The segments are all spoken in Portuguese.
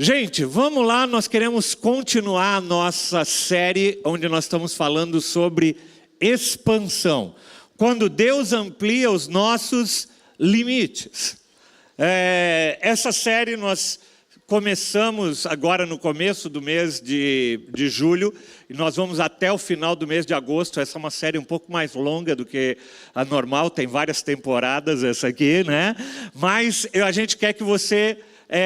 Gente, vamos lá, nós queremos continuar a nossa série onde nós estamos falando sobre expansão. Quando Deus amplia os nossos limites. Essa série nós começamos agora no começo do mês de julho e nós vamos até o final do mês de agosto. Essa é uma série um pouco mais longa do que a normal, tem várias temporadas essa aqui, né? Mas a gente quer que você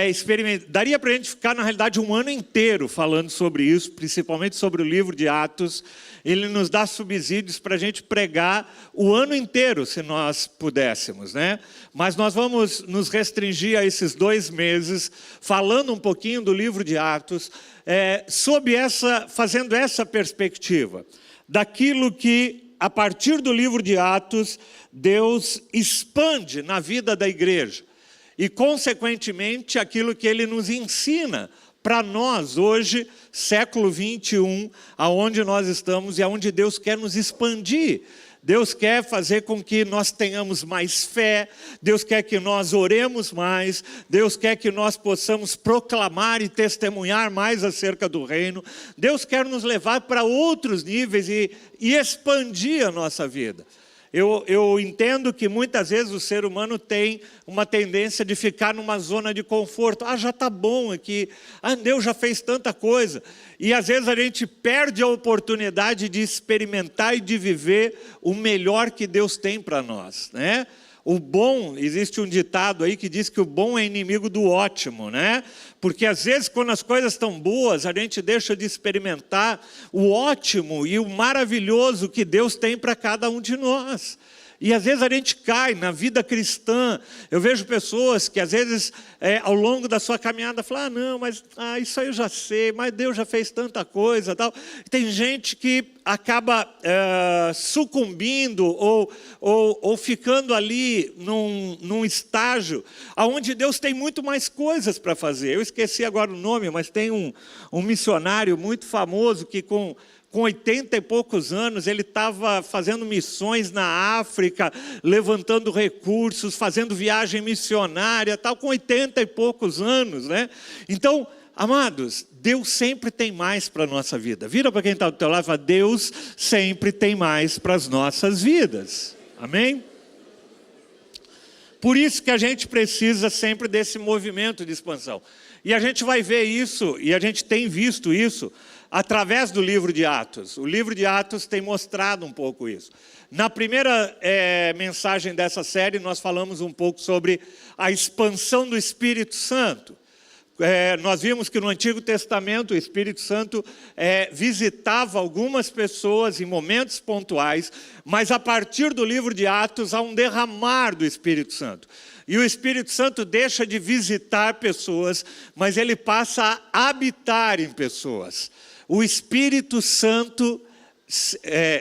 experimente. Daria para a gente ficar, na realidade, um ano inteiro falando sobre isso, principalmente sobre o livro de Atos. Ele nos dá subsídios para a gente pregar o ano inteiro, se nós pudéssemos, né? Mas nós vamos nos restringir a esses 2 meses, falando um pouquinho do livro de Atos, fazendo essa perspectiva, daquilo que, a partir do livro de Atos, Deus expande na vida da igreja. E, consequentemente, aquilo que ele nos ensina para nós hoje, século 21, aonde nós estamos e aonde Deus quer nos expandir. Deus quer fazer com que nós tenhamos mais fé, Deus quer que nós oremos mais, Deus quer que nós possamos proclamar e testemunhar mais acerca do reino. Deus quer nos levar para outros níveis e expandir a nossa vida. Eu entendo que muitas vezes o ser humano tem uma tendência de ficar numa zona de conforto. Já está bom aqui. Deus já fez tanta coisa. E às vezes a gente perde a oportunidade de experimentar e de viver o melhor que Deus tem para nós, né? O bom, existe um ditado aí que diz que o bom é inimigo do ótimo, né? Porque às vezes quando as coisas estão boas, a gente deixa de experimentar o ótimo e o maravilhoso que Deus tem para cada um de nós. E às vezes a gente cai na vida cristã. Eu vejo pessoas que às vezes ao longo da sua caminhada falam, não, mas isso aí eu já sei, mas Deus já fez tanta coisa, tal. Tem gente que acaba sucumbindo ou ficando ali num estágio onde Deus tem muito mais coisas para fazer. Eu esqueci agora o nome, mas tem um missionário muito famoso que com 80 e poucos anos, ele estava fazendo missões na África, levantando recursos, fazendo viagem missionária, tal, com 80 e poucos anos, né? Então, amados, Deus sempre tem mais para a nossa vida. Vira para quem está do teu lado e fala, Deus sempre tem mais para as nossas vidas. Amém? Por isso que a gente precisa sempre desse movimento de expansão. E a gente vai ver isso, e a gente tem visto isso, através do livro de Atos. O livro de Atos tem mostrado um pouco isso. Na primeira mensagem dessa série, nós falamos um pouco sobre a expansão do Espírito Santo. Nós vimos que no Antigo Testamento o Espírito Santo visitava algumas pessoas em momentos pontuais, mas a partir do livro de Atos há um derramar do Espírito Santo. E o Espírito Santo deixa de visitar pessoas, mas ele passa a habitar em pessoas. O Espírito Santo,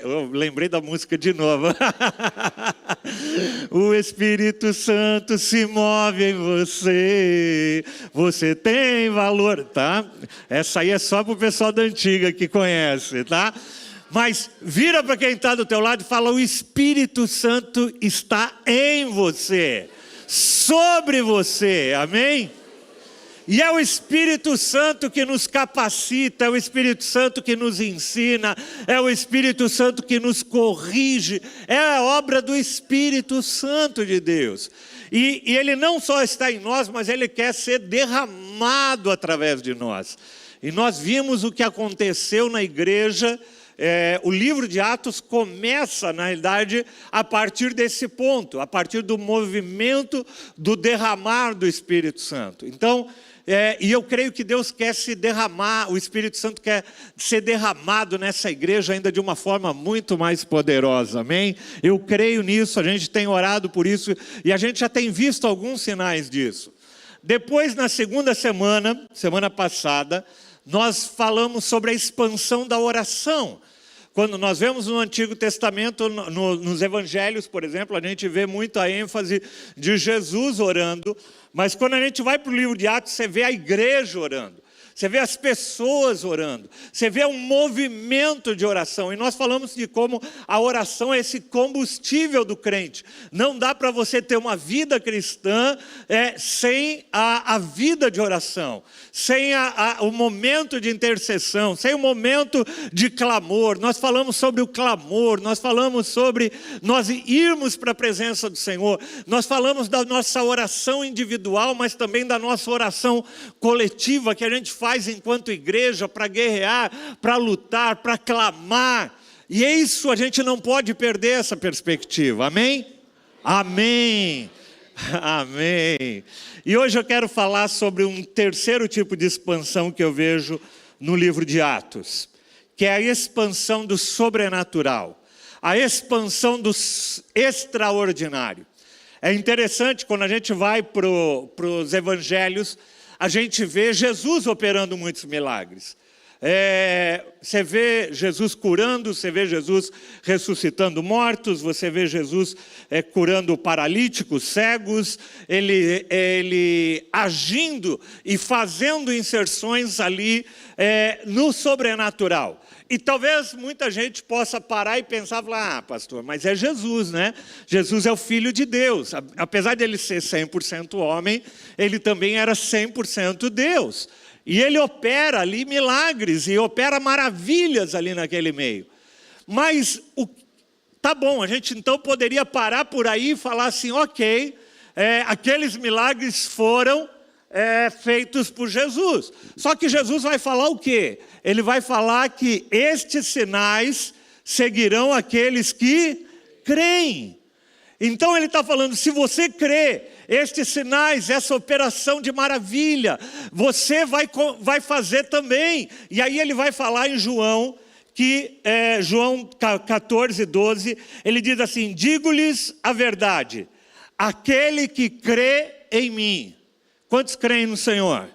eu lembrei da música de novo. O Espírito Santo se move em você, você tem valor, tá? Essa aí é só para o pessoal da antiga que conhece, tá? Mas vira para quem está do teu lado e fala, o Espírito Santo está em você, sobre você, amém? E é o Espírito Santo que nos capacita, é o Espírito Santo que nos ensina, é o Espírito Santo que nos corrige, é a obra do Espírito Santo de Deus. E ele não só está em nós, mas ele quer ser derramado através de nós. E nós vimos o que aconteceu na igreja. O livro de Atos começa, na realidade, a partir desse ponto, a partir do movimento do derramar do Espírito Santo. Então, e eu creio que Deus quer se derramar, o Espírito Santo quer ser derramado nessa igreja ainda de uma forma muito mais poderosa, amém? Eu creio nisso, a gente tem orado por isso e a gente já tem visto alguns sinais disso. Depois, na segunda semana passada, nós falamos sobre a expansão da oração. Quando nós vemos no Antigo Testamento, nos Evangelhos, por exemplo, a gente vê muito a ênfase de Jesus orando, mas quando a gente vai para o livro de Atos, você vê a igreja orando. você vê as pessoas orando, você vê um movimento de oração. E nós falamos de como a oração é esse combustível do crente. Não dá para você ter uma vida cristã sem a vida de oração, sem o momento de intercessão, sem o momento de clamor. Nós falamos sobre o clamor, nós falamos sobre nós irmos para a presença do Senhor. Nós falamos da nossa oração individual, mas também da nossa oração coletiva, que a gente faz enquanto igreja para guerrear, para lutar, para clamar. E é isso, a gente não pode perder essa perspectiva. Amém? Amém. Amém. E hoje eu quero falar sobre um terceiro tipo de expansão que eu vejo no livro de Atos, que é a expansão do sobrenatural, a expansão do extraordinário. É interessante, quando a gente vai para os evangelhos, a gente vê Jesus operando muitos milagres. Você vê Jesus curando, você vê Jesus ressuscitando mortos, você vê Jesus curando paralíticos, cegos, ele agindo e fazendo inserções ali no sobrenatural. E talvez muita gente possa parar e pensar, pastor, mas é Jesus, né? Jesus é o Filho de Deus. Apesar de ele ser 100% homem, ele também era 100% Deus. E ele opera ali milagres e opera maravilhas ali naquele meio. Mas, tá bom, a gente então poderia parar por aí e falar assim, ok, aqueles milagres foram feitos por Jesus. Só que Jesus vai falar o quê? Ele vai falar que estes sinais seguirão aqueles que creem. Então ele está falando, se você crê, estes sinais, essa operação de maravilha, você vai fazer também. E aí ele vai falar em João, João 14, 12, ele diz assim, digo-lhes a verdade, aquele que crê em mim. Quantos creem no Senhor?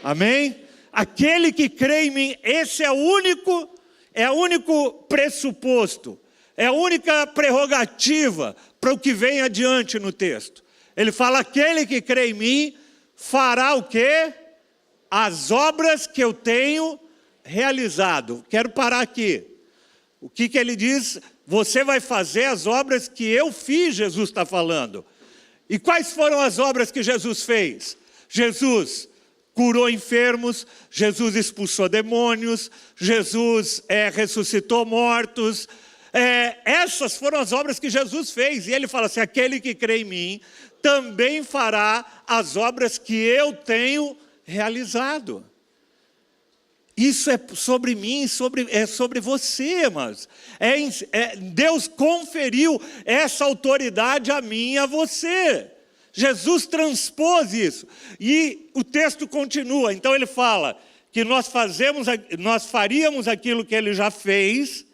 Amém? Aquele que crê em mim, esse é o único pressuposto, é a única prerrogativa para o que vem adiante no texto. Ele fala, aquele que crê em mim fará o quê? As obras que eu tenho realizado. Quero parar aqui. O que ele diz? Você vai fazer as obras que eu fiz, Jesus está falando. E quais foram as obras que Jesus fez? Jesus curou enfermos, Jesus expulsou demônios, Jesus ressuscitou mortos. Essas foram as obras que Jesus fez. E ele fala assim, aquele que crê em mim também fará as obras que eu tenho realizado. Isso é sobre mim, é sobre você, mas Deus conferiu essa autoridade a mim e a você. Jesus transpôs isso. E o texto continua. Então ele fala que nós faríamos aquilo que ele já fez.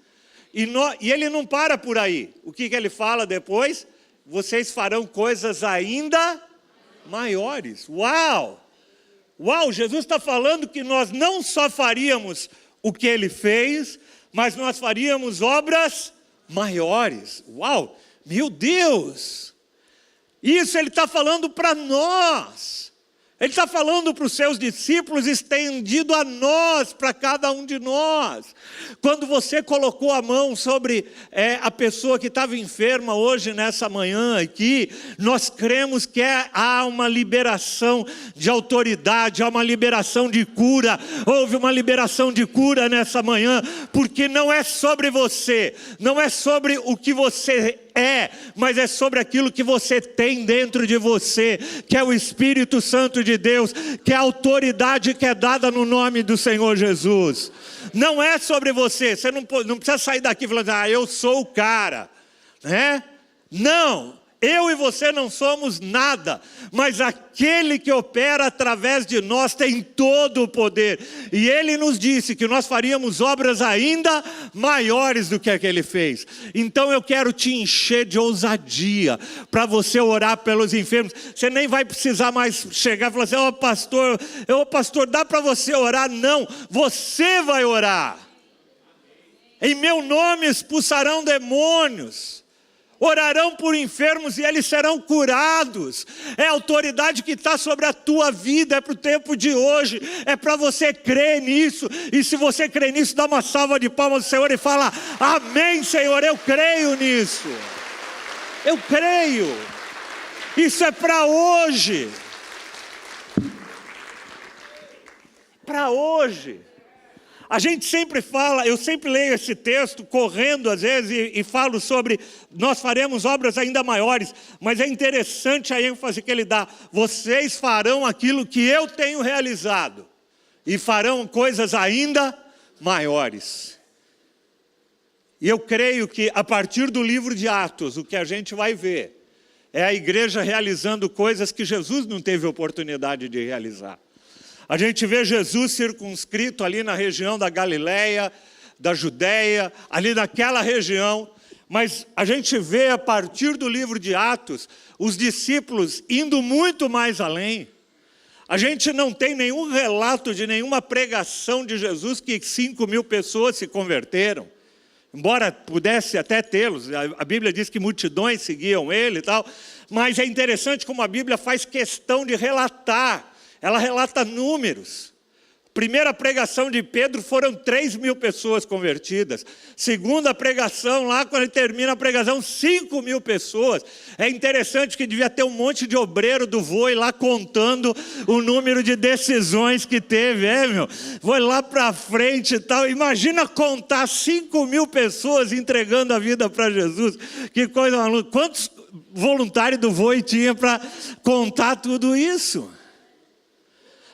E ele não para por aí. O que ele fala depois? Vocês farão coisas ainda maiores. Uau! Uau, Jesus está falando que nós não só faríamos o que ele fez, mas nós faríamos obras maiores. Uau, meu Deus! Isso ele está falando para nós. Ele está falando para os seus discípulos, estendido a nós, para cada um de nós. Quando você colocou a mão sobre a pessoa que estava enferma hoje, nessa manhã aqui, nós cremos que há uma liberação de autoridade, há uma liberação de cura. Houve uma liberação de cura nessa manhã, porque não é sobre você, não é sobre o que você mas é sobre aquilo que você tem dentro de você, que é o Espírito Santo de Deus, que é a autoridade que é dada no nome do Senhor Jesus. Não é sobre você não precisa sair daqui falando, eu sou o cara, né? Não, eu e você não somos nada, mas aquele que opera através de nós tem todo o poder. E ele nos disse que nós faríamos obras ainda maiores do que a que ele fez. Então eu quero te encher de ousadia para você orar pelos enfermos. Você nem vai precisar mais chegar e falar assim, pastor, dá para você orar? Não, você vai orar. Em meu nome expulsarão demônios. orarão por enfermos e eles serão curados. É a autoridade que está sobre a tua vida, é para o tempo de hoje, é para você crer nisso. E se você crê nisso, dá uma salva de palmas ao Senhor e fala: amém, Senhor, eu creio nisso. Eu creio. Isso é para hoje. Para hoje. A gente sempre fala, eu sempre leio esse texto correndo às vezes e falo sobre nós faremos obras ainda maiores, mas é interessante a ênfase que ele dá: vocês farão aquilo que eu tenho realizado e farão coisas ainda maiores. E eu creio que a partir do livro de Atos, o que a gente vai ver é a igreja realizando coisas que Jesus não teve oportunidade de realizar. A gente vê Jesus circunscrito ali na região da Galileia, da Judéia, ali naquela região. Mas a gente vê a partir do livro de Atos, os discípulos indo muito mais além. A gente não tem nenhum relato de nenhuma pregação de Jesus que 5.000 pessoas se converteram. Embora pudesse até tê-los, a Bíblia diz que multidões seguiam ele e tal. Mas é interessante como a Bíblia faz questão de relatar. Ela relata números. Primeira pregação de Pedro foram 3.000 pessoas convertidas. Segunda pregação, lá quando ele termina a pregação, 5.000 pessoas. É interessante que devia ter um monte de obreiro do Voi lá contando o número de decisões que teve, meu? Foi lá para frente e tal. Imagina contar 5.000 pessoas entregando a vida para Jesus. Que coisa maluca. Quantos voluntários do Voi tinha para contar tudo isso?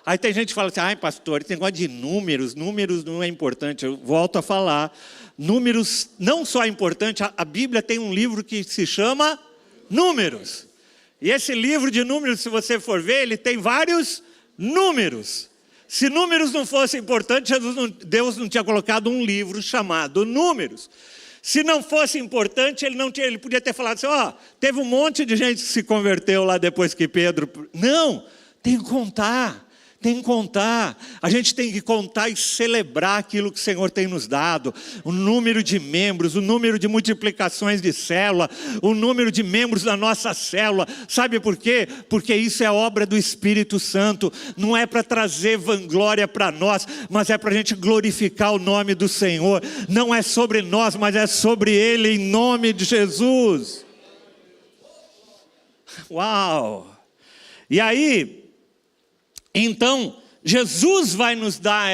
Aí tem gente que fala assim: ai pastor, esse negócio de números não é importante. Eu volto a falar, números não só é importante, a Bíblia tem um livro que se chama Números. E esse livro de números, se você for ver, ele tem vários números. Se números não fosse importante, Deus não tinha colocado um livro chamado Números. Se não fosse importante, ele podia ter falado assim: teve um monte de gente que se converteu lá depois que Pedro... Não, tem que contar. Tem que contar, a gente tem que contar e celebrar aquilo que o Senhor tem nos dado. O número de membros, o número de multiplicações de célula, o número de membros da nossa célula. Sabe por quê? Porque isso é obra do Espírito Santo. Não é para trazer vanglória para nós, mas é para a gente glorificar o nome do Senhor. Não é sobre nós, mas é sobre Ele, em nome de Jesus. Uau! E aí... então, Jesus vai nos dar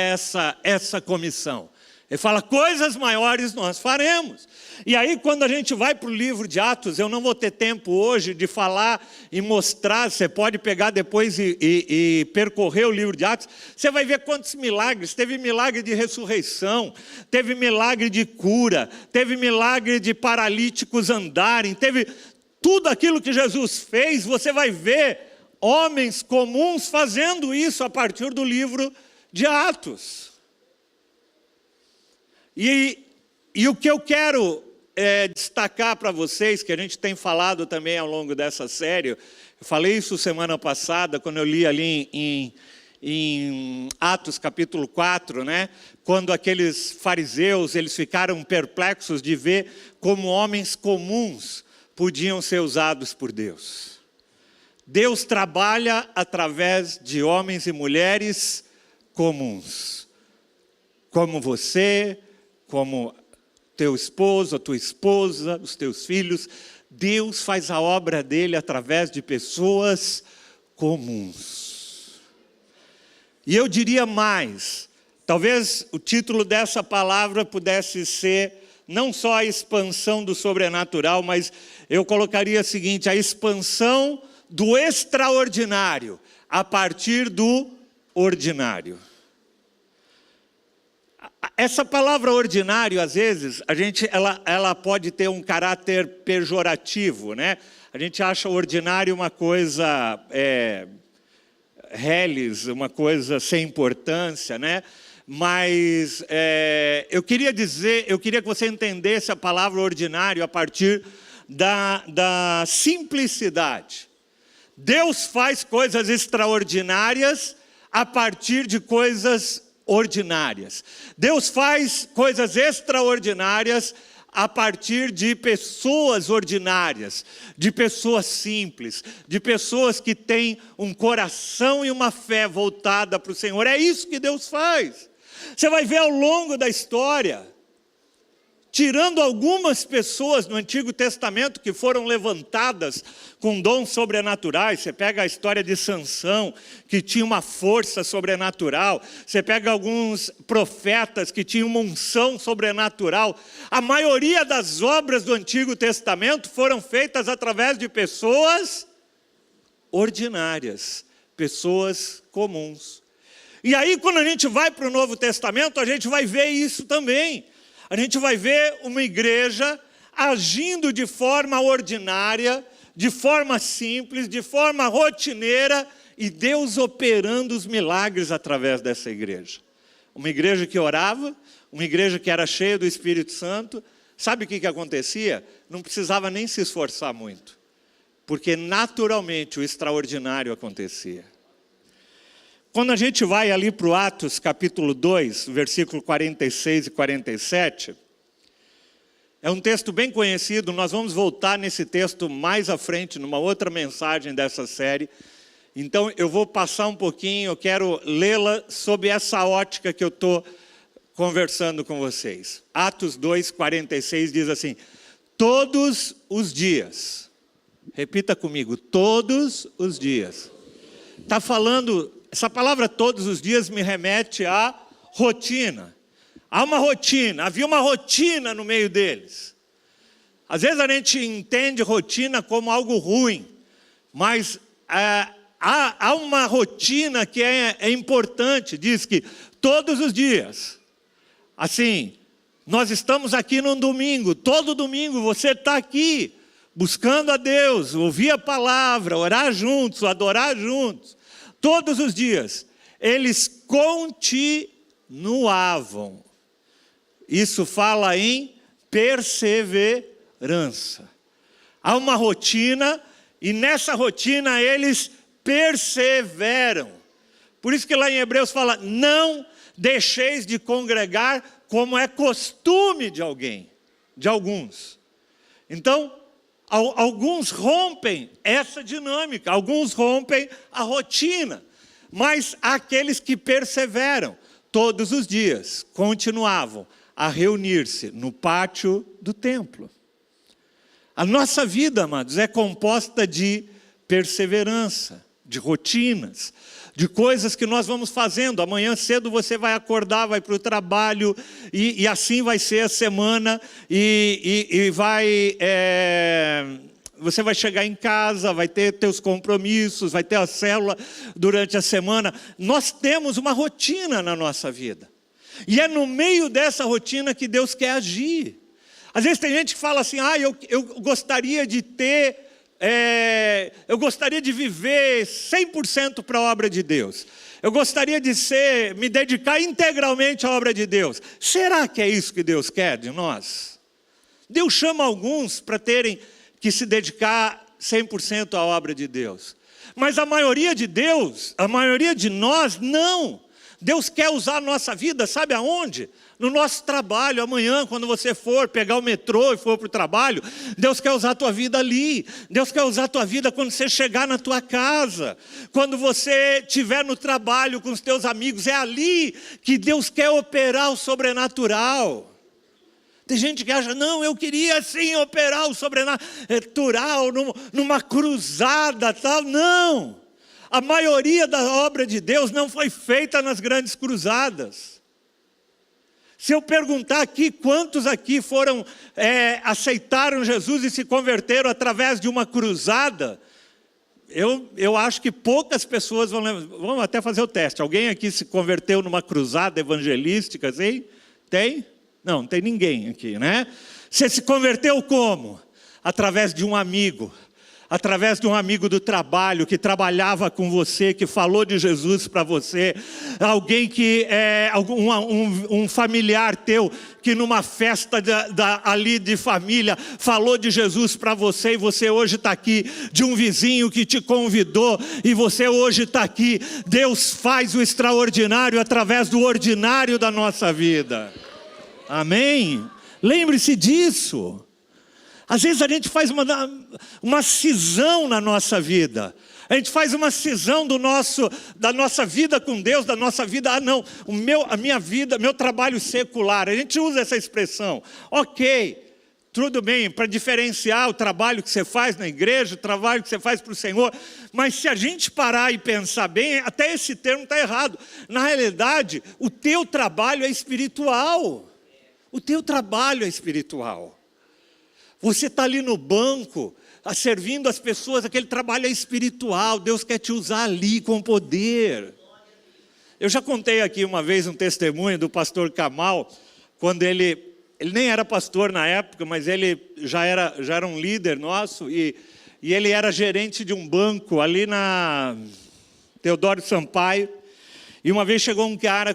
essa comissão. Ele fala: coisas maiores nós faremos. E aí, quando a gente vai para o livro de Atos, eu não vou ter tempo hoje de falar e mostrar. Você pode pegar depois e percorrer o livro de Atos. Você vai ver quantos milagres. Teve milagre de ressurreição, teve milagre de cura, teve milagre de paralíticos andarem, teve tudo aquilo que Jesus fez. Você vai ver homens comuns fazendo isso a partir do livro de Atos. E o que eu quero destacar para vocês, que a gente tem falado também ao longo dessa série, eu falei isso semana passada, quando eu li ali em Atos capítulo 4, né? Quando aqueles fariseus, eles ficaram perplexos de ver como homens comuns podiam ser usados por Deus. Deus trabalha através de homens e mulheres comuns, como você, como teu esposo, a tua esposa, os teus filhos. Deus faz a obra dele através de pessoas comuns. E eu diria mais, talvez o título dessa palavra pudesse ser não só a expansão do sobrenatural, mas eu colocaria o seguinte: a expansão do extraordinário a partir do ordinário. Essa palavra ordinário, às vezes, ela pode ter um caráter pejorativo, né? A gente acha o ordinário uma coisa reles, uma coisa sem importância, né? Mas eu queria que você entendesse a palavra ordinário a partir da simplicidade. Deus faz coisas extraordinárias a partir de coisas ordinárias. Deus faz coisas extraordinárias a partir de pessoas ordinárias, de pessoas simples, de pessoas que têm um coração e uma fé voltada para o Senhor. É isso que Deus faz. Você vai ver ao longo da história, tirando algumas pessoas no Antigo Testamento que foram levantadas com dons sobrenaturais. Você pega a história de Sansão, que tinha uma força sobrenatural. Você pega alguns profetas que tinham uma unção sobrenatural. A maioria das obras do Antigo Testamento foram feitas através de pessoas ordinárias, pessoas comuns. E aí, quando a gente vai para o Novo Testamento, a gente vai ver isso também. A gente vai ver uma igreja agindo de forma ordinária, de forma simples, de forma rotineira, e Deus operando os milagres através dessa igreja. Uma igreja que orava, uma igreja que era cheia do Espírito Santo. Sabe o que acontecia? Não precisava nem se esforçar muito, porque naturalmente o extraordinário acontecia. Quando a gente vai ali para o Atos capítulo 2, versículo 46 e 47, é um texto bem conhecido. Nós vamos voltar nesse texto mais à frente, numa outra mensagem dessa série. Então eu vou passar um pouquinho, eu quero lê-la sob essa ótica que eu estou conversando com vocês. Atos 2, 46 diz assim: todos os dias, repita comigo, todos os dias. Está falando... Essa palavra todos os dias me remete à rotina. Há uma rotina, havia uma rotina no meio deles. Às vezes a gente entende rotina como algo ruim, mas há uma rotina que é importante. Diz que todos os dias, assim, nós estamos aqui num domingo, todo domingo você está aqui, buscando a Deus, ouvir a palavra, orar juntos, adorar juntos. Todos os dias, eles continuavam. Isso fala em perseverança. Há uma rotina, e nessa rotina eles perseveram. Por isso que lá em Hebreus fala: não deixeis de congregar como é costume de alguns. Então, alguns rompem essa dinâmica, alguns rompem a rotina, mas aqueles que perseveram, todos os dias, continuavam a reunir-se no pátio do templo. A nossa vida, amados, é composta de perseverança, de rotinas, de coisas que nós vamos fazendo. Amanhã cedo você vai acordar, vai para o trabalho, e assim vai ser a semana, você vai chegar em casa, vai ter teus compromissos, vai ter a célula durante a semana. Nós temos uma rotina na nossa vida, e é no meio dessa rotina que Deus quer agir. Às vezes tem gente que fala assim: eu gostaria de ter... eu gostaria de viver 100% para a obra de Deus. Eu gostaria de me dedicar integralmente à obra de Deus. Será que é isso que Deus quer de nós? Deus chama alguns para terem que se dedicar 100% à obra de Deus. Mas a maioria de nós, não. Deus quer usar a nossa vida, sabe aonde? No nosso trabalho. Amanhã, quando você for pegar o metrô e for para o trabalho, Deus quer usar a tua vida ali. Deus quer usar a tua vida quando você chegar na tua casa, quando você estiver no trabalho com os teus amigos. É ali que Deus quer operar o sobrenatural. Tem gente que acha: não, eu queria sim operar o sobrenatural numa cruzada, tal. Não, a maioria da obra de Deus não foi feita nas grandes cruzadas. Se eu perguntar aqui, quantos aqui aceitaram Jesus e se converteram através de uma cruzada, eu acho que poucas pessoas vão lembrar. Vamos até fazer o teste. Alguém aqui se converteu numa cruzada evangelística, assim? Tem? Não tem ninguém aqui, né? Você se converteu como? Através de um amigo. Através de um amigo do trabalho que trabalhava com você, que falou de Jesus para você. Alguém que um familiar teu que numa festa ali de família falou de Jesus para você, e você hoje está aqui. De um vizinho que te convidou e você hoje está aqui. Deus faz o extraordinário através do ordinário da nossa vida. Amém? Lembre-se disso. Às vezes a gente faz uma cisão na nossa vida. A gente faz uma cisão da nossa vida com Deus, da nossa vida, a minha vida, meu trabalho secular. A gente usa essa expressão. Ok, tudo bem, para diferenciar o trabalho que você faz na igreja, o trabalho que você faz para o Senhor. Mas se a gente parar e pensar bem, até esse termo está errado. Na realidade, o teu trabalho é espiritual. O teu trabalho é espiritual. Você está ali no banco, servindo as pessoas, aquele trabalho é espiritual. Deus quer te usar ali com poder. Eu já contei aqui uma vez um testemunho do pastor Kamal, quando ele nem era pastor na época, mas ele já era um líder nosso, e ele era gerente de um banco ali na Teodoro Sampaio. E uma vez chegou um cara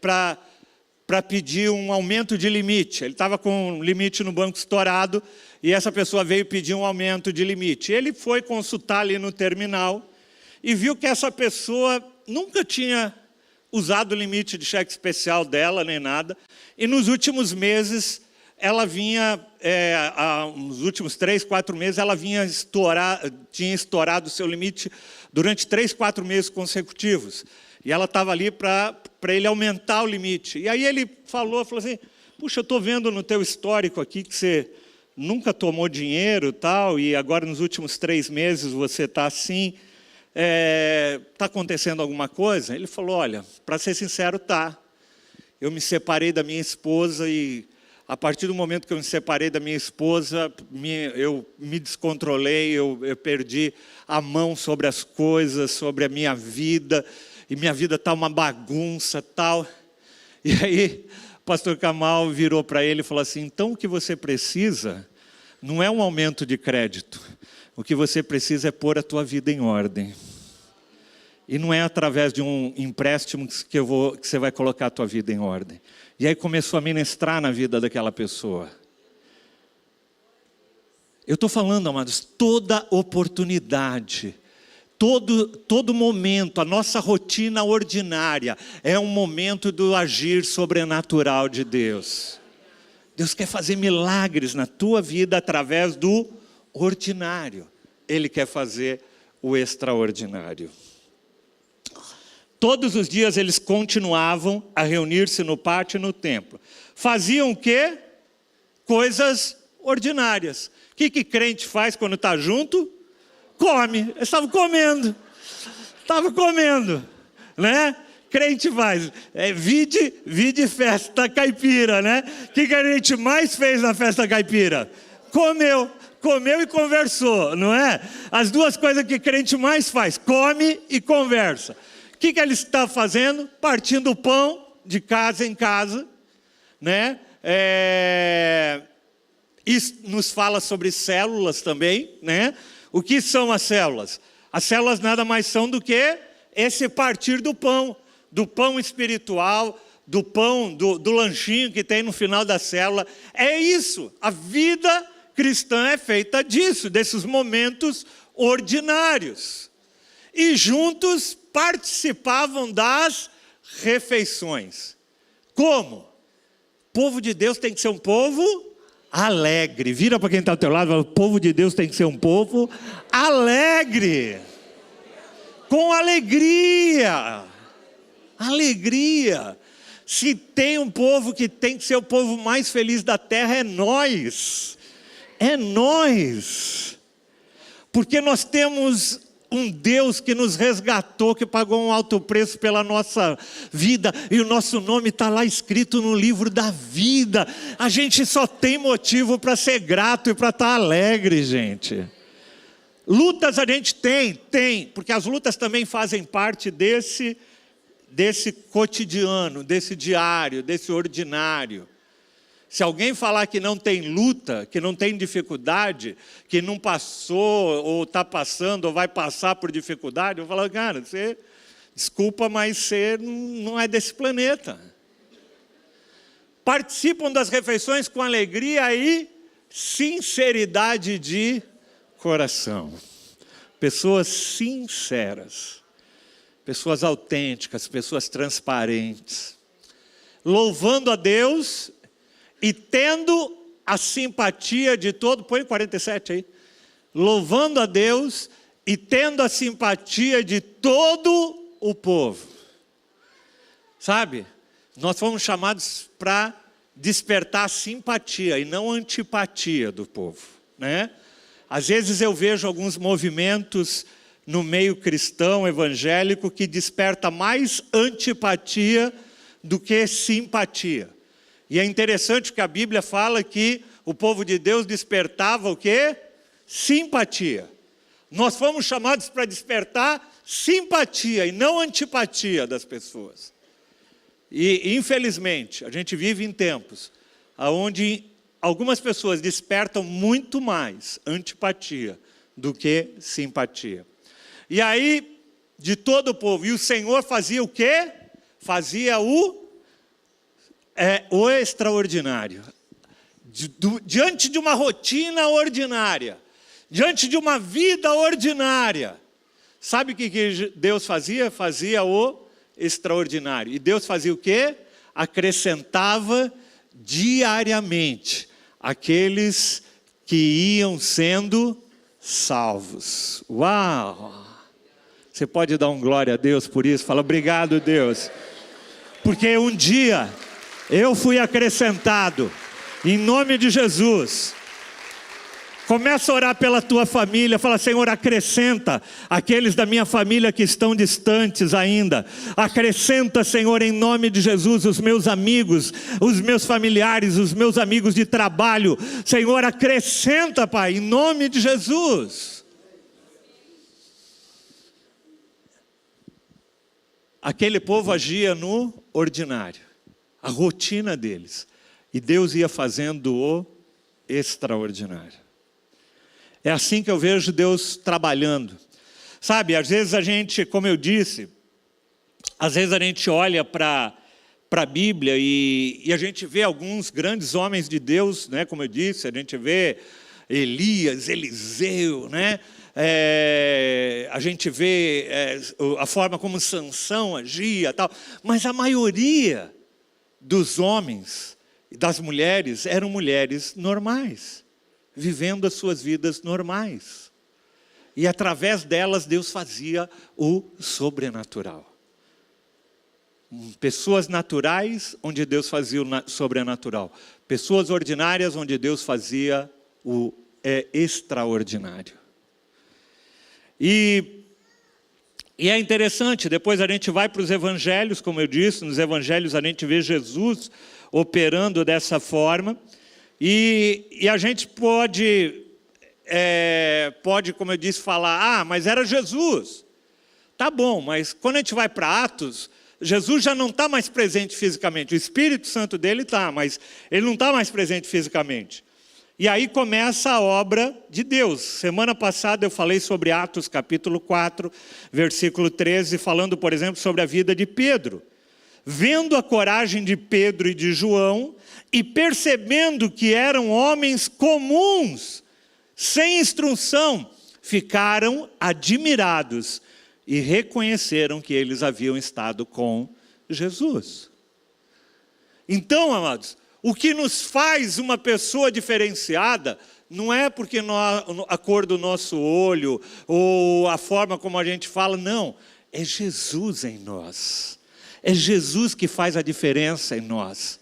para pedir um aumento de limite. Ele estava com um limite no banco estourado, e essa pessoa veio pedir um aumento de limite. Ele foi consultar ali no terminal, e viu que essa pessoa nunca tinha usado o limite de cheque especial dela, nem nada. E nos últimos meses, ela vinha, nos últimos 3, 4 meses, ela tinha estourado o seu limite durante 3, 4 meses consecutivos. E ela estava ali para ele aumentar o limite. E aí ele falou assim, puxa, eu estou vendo no teu histórico aqui que você nunca tomou dinheiro e tal, e agora nos últimos 3 meses você está assim, está acontecendo alguma coisa? Ele falou, olha, para ser sincero, tá. Eu me separei da minha esposa e a partir do momento que eu me separei da minha esposa, eu me descontrolei, eu perdi a mão sobre as coisas, sobre a minha vida, e minha vida está uma bagunça, tal. E aí, o pastor Kamal virou para ele e falou assim, então o que você precisa não é um aumento de crédito, o que você precisa é pôr a tua vida em ordem. E não é através de um empréstimo que você vai colocar a tua vida em ordem. E aí começou a ministrar na vida daquela pessoa. Eu estou falando, amados, toda oportunidade, todo momento, a nossa rotina ordinária é um momento do agir sobrenatural de Deus. Deus quer fazer milagres na tua vida através do ordinário. Ele quer fazer o extraordinário. Todos os dias eles continuavam a reunir-se no pátio e no templo. Faziam o quê? Coisas ordinárias. O que crente faz quando está junto? Come. Eles estavam comendo. Né? Crente faz. Vide festa caipira, né? O que a gente mais fez na festa caipira? Comeu e conversou, não é? As duas coisas que crente mais faz, come e conversa. O que ele está fazendo? Partindo o pão de casa em casa, né? Isso nos fala sobre células também, né? O que são as células? As células nada mais são do que esse partir do pão espiritual, do pão, do lanchinho que tem no final da célula. É isso, a vida cristã é feita disso, desses momentos ordinários. E juntos participavam das refeições. Como? O povo de Deus tem que ser um povo alegre. Vira para quem está ao teu lado e fala, o povo de Deus tem que ser um povo alegre. Com alegria. Alegria. Se tem um povo que tem que ser o povo mais feliz da terra, é nós. É nós. Porque nós temos um Deus que nos resgatou, que pagou um alto preço pela nossa vida, e o nosso nome está lá escrito no livro da vida. A gente só tem motivo para ser grato e para estar alegre, gente. Lutas a gente tem, porque as lutas também fazem parte desse cotidiano, desse diário, desse ordinário. Se alguém falar que não tem luta, que não tem dificuldade, que não passou, ou está passando, ou vai passar por dificuldade, eu vou falar, cara, você, desculpa, mas você não é desse planeta. Participam das refeições com alegria e sinceridade de coração. Pessoas sinceras, pessoas autênticas, pessoas transparentes, louvando a Deus e tendo a simpatia de todo, põe 47 aí, louvando a Deus e tendo a simpatia de todo o povo. Sabe, nós fomos chamados para despertar simpatia e não antipatia do povo, né? Às vezes eu vejo alguns movimentos no meio cristão evangélico que desperta mais antipatia do que simpatia. E é interessante que a Bíblia fala que o povo de Deus despertava o quê? Simpatia. Nós fomos chamados para despertar simpatia e não antipatia das pessoas. E infelizmente, a gente vive em tempos onde algumas pessoas despertam muito mais antipatia do que simpatia. E aí, de todo o povo, e o Senhor fazia o quê? Fazia o extraordinário. Diante de uma rotina ordinária, diante de uma vida ordinária, sabe o que Deus fazia? Fazia o extraordinário. E Deus fazia o quê? Acrescentava diariamente aqueles que iam sendo salvos. Uau! Você pode dar um glória a Deus por isso? Fala, obrigado, Deus. Porque um dia eu fui acrescentado, em nome de Jesus. Começa a orar pela tua família, fala, Senhor, acrescenta aqueles da minha família que estão distantes ainda. Acrescenta, Senhor, em nome de Jesus, os meus amigos, os meus familiares, os meus amigos de trabalho. Senhor, acrescenta, Pai, em nome de Jesus. Aquele povo agia no ordinário, a rotina deles. E Deus ia fazendo o extraordinário. É assim que eu vejo Deus trabalhando. Sabe, às vezes a gente, como eu disse, às vezes a gente olha para a Bíblia e a gente vê alguns grandes homens de Deus, né? Como eu disse, a gente vê Elias, Eliseu, né? A gente vê a forma como Sansão agia, tal. Mas a maioria dos homens e das mulheres eram mulheres normais, vivendo as suas vidas normais. E através delas Deus fazia o sobrenatural. Pessoas naturais, onde Deus fazia o sobrenatural. Pessoas ordinárias, onde Deus fazia o extraordinário. E é interessante, depois a gente vai para os evangelhos, como eu disse, nos evangelhos a gente vê Jesus operando dessa forma. E a gente pode, como eu disse, falar, mas era Jesus. Tá bom, mas quando a gente vai para Atos, Jesus já não está mais presente fisicamente. O Espírito Santo dele está, mas ele não está mais presente fisicamente. E aí começa a obra de Deus. Semana passada eu falei sobre Atos capítulo 4, versículo 13, falando, por exemplo, sobre a vida de Pedro. Vendo a coragem de Pedro e de João, e percebendo que eram homens comuns, sem instrução, ficaram admirados e reconheceram que eles haviam estado com Jesus. Então, amados, o que nos faz uma pessoa diferenciada não é porque a cor do nosso olho ou a forma como a gente fala, não. É Jesus em nós. É Jesus que faz a diferença em nós.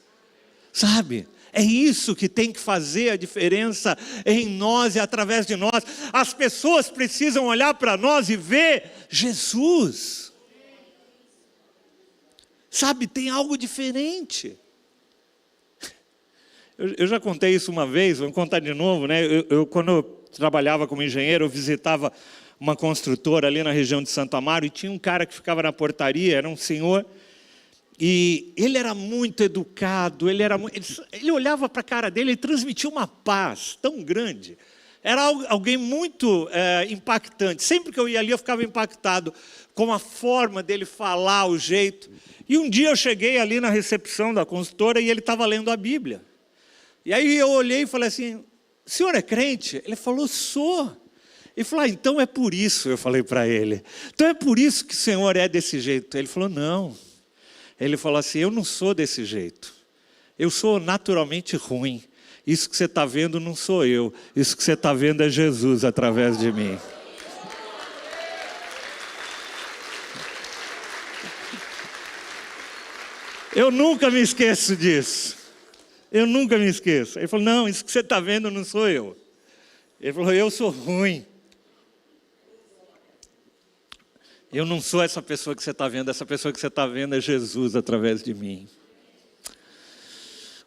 Sabe? É isso que tem que fazer a diferença em nós e através de nós. As pessoas precisam olhar para nós e ver Jesus. Sabe, tem algo diferente. Eu já contei isso uma vez, vou contar de novo, né? Quando eu trabalhava como engenheiro, eu visitava uma construtora ali na região de Santo Amaro e tinha um cara que ficava na portaria, era um senhor, e ele era muito educado, ele olhava para a cara dele e transmitia uma paz tão grande. Era alguém muito impactante. Sempre que eu ia ali, eu ficava impactado com a forma dele falar, o jeito. E um dia eu cheguei ali na recepção da consultora e ele estava lendo a Bíblia. E aí eu olhei e falei assim, o senhor é crente? Ele falou, sou. Ele falou, então é por isso, eu falei para ele. Então é por isso que o senhor é desse jeito. Ele falou, não. Ele falou assim, eu não sou desse jeito. Eu sou naturalmente ruim. Isso que você está vendo não sou eu. Isso que você está vendo é Jesus através de mim. Eu nunca me esqueço disso. Eu nunca me esqueço. Ele falou, não, isso que você está vendo não sou eu. Ele falou, eu sou ruim. Eu não sou essa pessoa que você está vendo. Essa pessoa que você está vendo é Jesus através de mim.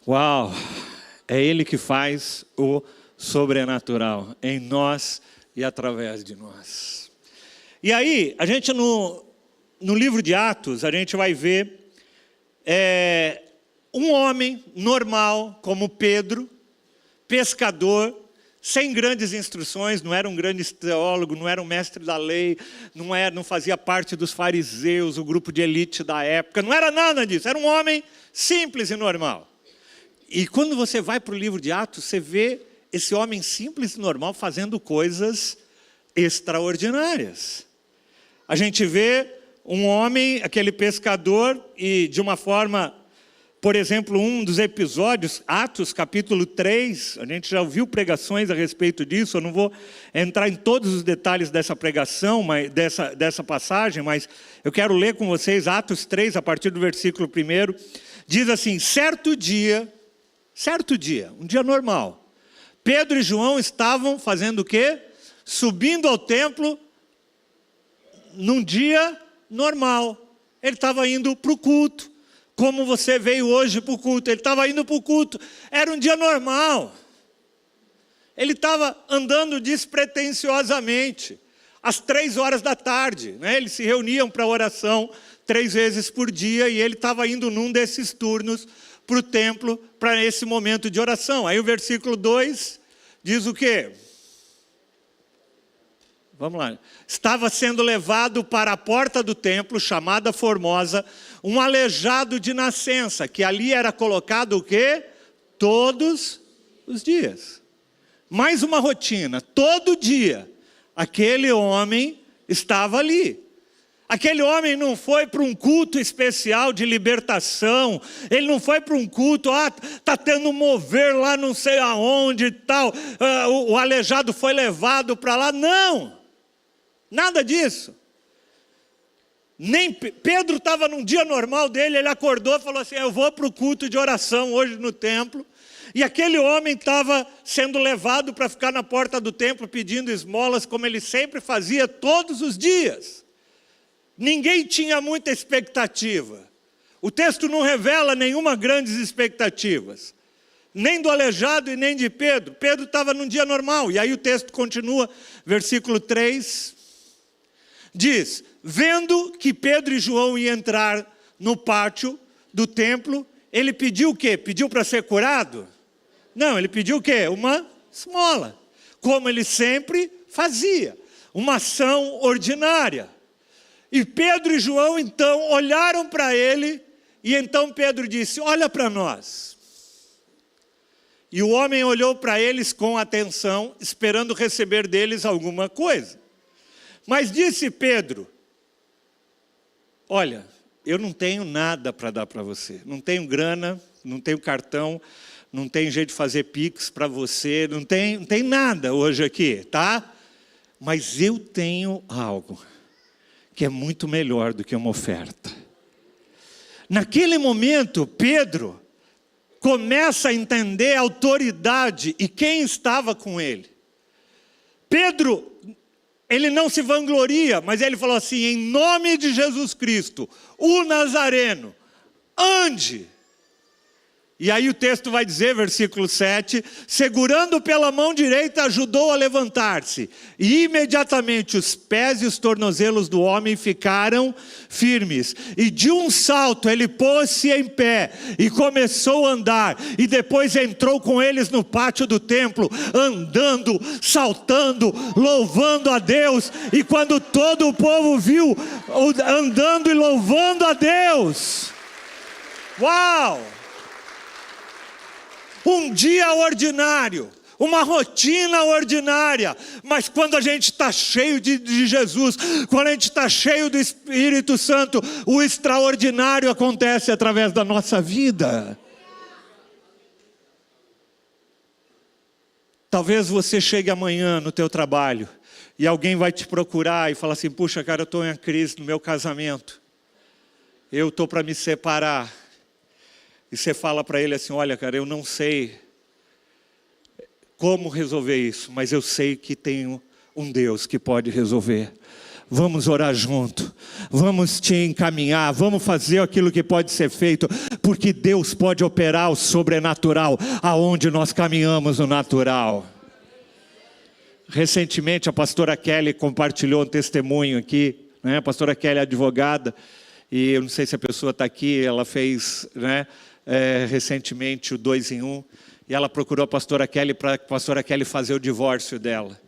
Uau! É Ele que faz o sobrenatural em nós e através de nós. E aí, a gente no livro de Atos, a gente vai ver um homem normal como Pedro, pescador, sem grandes instruções, não era um grande teólogo, não era um mestre da lei, não fazia parte dos fariseus, o grupo de elite da época, não era nada disso, era um homem simples e normal. E quando você vai para o livro de Atos, você vê esse homem simples e normal fazendo coisas extraordinárias. A gente vê um homem, aquele pescador, e de uma forma, por exemplo, um dos episódios, Atos capítulo 3, a gente já ouviu pregações a respeito disso, eu não vou entrar em todos os detalhes dessa pregação, dessa passagem, mas eu quero ler com vocês Atos 3, a partir do versículo 1, diz assim, certo dia, um dia normal, Pedro e João estavam fazendo o quê? Subindo ao templo num dia normal. Ele estava indo para o culto, como você veio hoje para o culto. Ele estava indo para o culto, era um dia normal. Ele estava andando despretensiosamente, às 3 horas da tarde. Né? Eles se reuniam para oração 3 vezes por dia e ele estava indo num desses turnos para o templo, para esse momento de oração. Aí o versículo 2 diz o quê? Vamos lá. Estava sendo levado para a porta do templo, chamada Formosa, um aleijado de nascença, que ali era colocado o quê? Todos os dias. Mais uma rotina, todo dia, aquele homem estava ali. Aquele homem não foi para um culto especial de libertação, ele não foi para um culto, está tendo um mover lá não sei aonde e tal, o aleijado foi levado para lá, não, nada disso. Nem Pedro estava num dia normal dele, ele acordou e falou assim, eu vou para o culto de oração hoje no templo, e aquele homem estava sendo levado para ficar na porta do templo pedindo esmolas, como ele sempre fazia todos os dias. Ninguém tinha muita expectativa. O texto não revela nenhuma grandes expectativas. Nem do aleijado e nem de Pedro. Pedro estava num dia normal. E aí o texto continua, versículo 3. Diz, vendo que Pedro e João iam entrar no pátio do templo, ele pediu o quê? Pediu para ser curado? Não, ele pediu o quê? Uma esmola. Como ele sempre fazia. Uma ação ordinária. E Pedro e João, então, olharam para ele, e então Pedro disse, olha para nós. E o homem olhou para eles com atenção, esperando receber deles alguma coisa. Mas disse Pedro, olha, eu não tenho nada para dar para você. Não tenho grana, não tenho cartão, não tem jeito de fazer pix para você, não tem nada hoje aqui, tá? Mas eu tenho algo que é muito melhor do que uma oferta. Naquele momento, Pedro começa a entender a autoridade e quem estava com ele. Pedro, ele não se vangloria, mas ele falou assim, em nome de Jesus Cristo, o Nazareno, ande. E aí o texto vai dizer, versículo 7, segurando pela mão direita, ajudou a levantar-se. E imediatamente os pés e os tornozelos do homem ficaram firmes. E de um salto ele pôs-se em pé e começou a andar. E depois entrou com eles no pátio do templo, andando, saltando, louvando a Deus. E quando todo o povo viu andando e louvando a Deus, uau! Um dia ordinário, uma rotina ordinária, mas quando a gente está cheio de Jesus, quando a gente está cheio do Espírito Santo, o extraordinário acontece através da nossa vida. Talvez você chegue amanhã no teu trabalho e alguém vai te procurar e falar assim, puxa cara, eu estou em crise no meu casamento. Eu estou para me separar. E você fala para ele assim, olha cara, eu não sei como resolver isso, mas eu sei que tenho um Deus que pode resolver. Vamos orar junto, vamos te encaminhar, vamos fazer aquilo que pode ser feito, porque Deus pode operar o sobrenatural, aonde nós caminhamos no natural. Recentemente a pastora Kelly compartilhou um testemunho aqui, né? A pastora Kelly é advogada, e eu não sei se a pessoa está aqui, ela fez, né, recentemente o 2 em 1, e ela procurou a pastora Kelly para a pastora Kelly fazer o divórcio dela.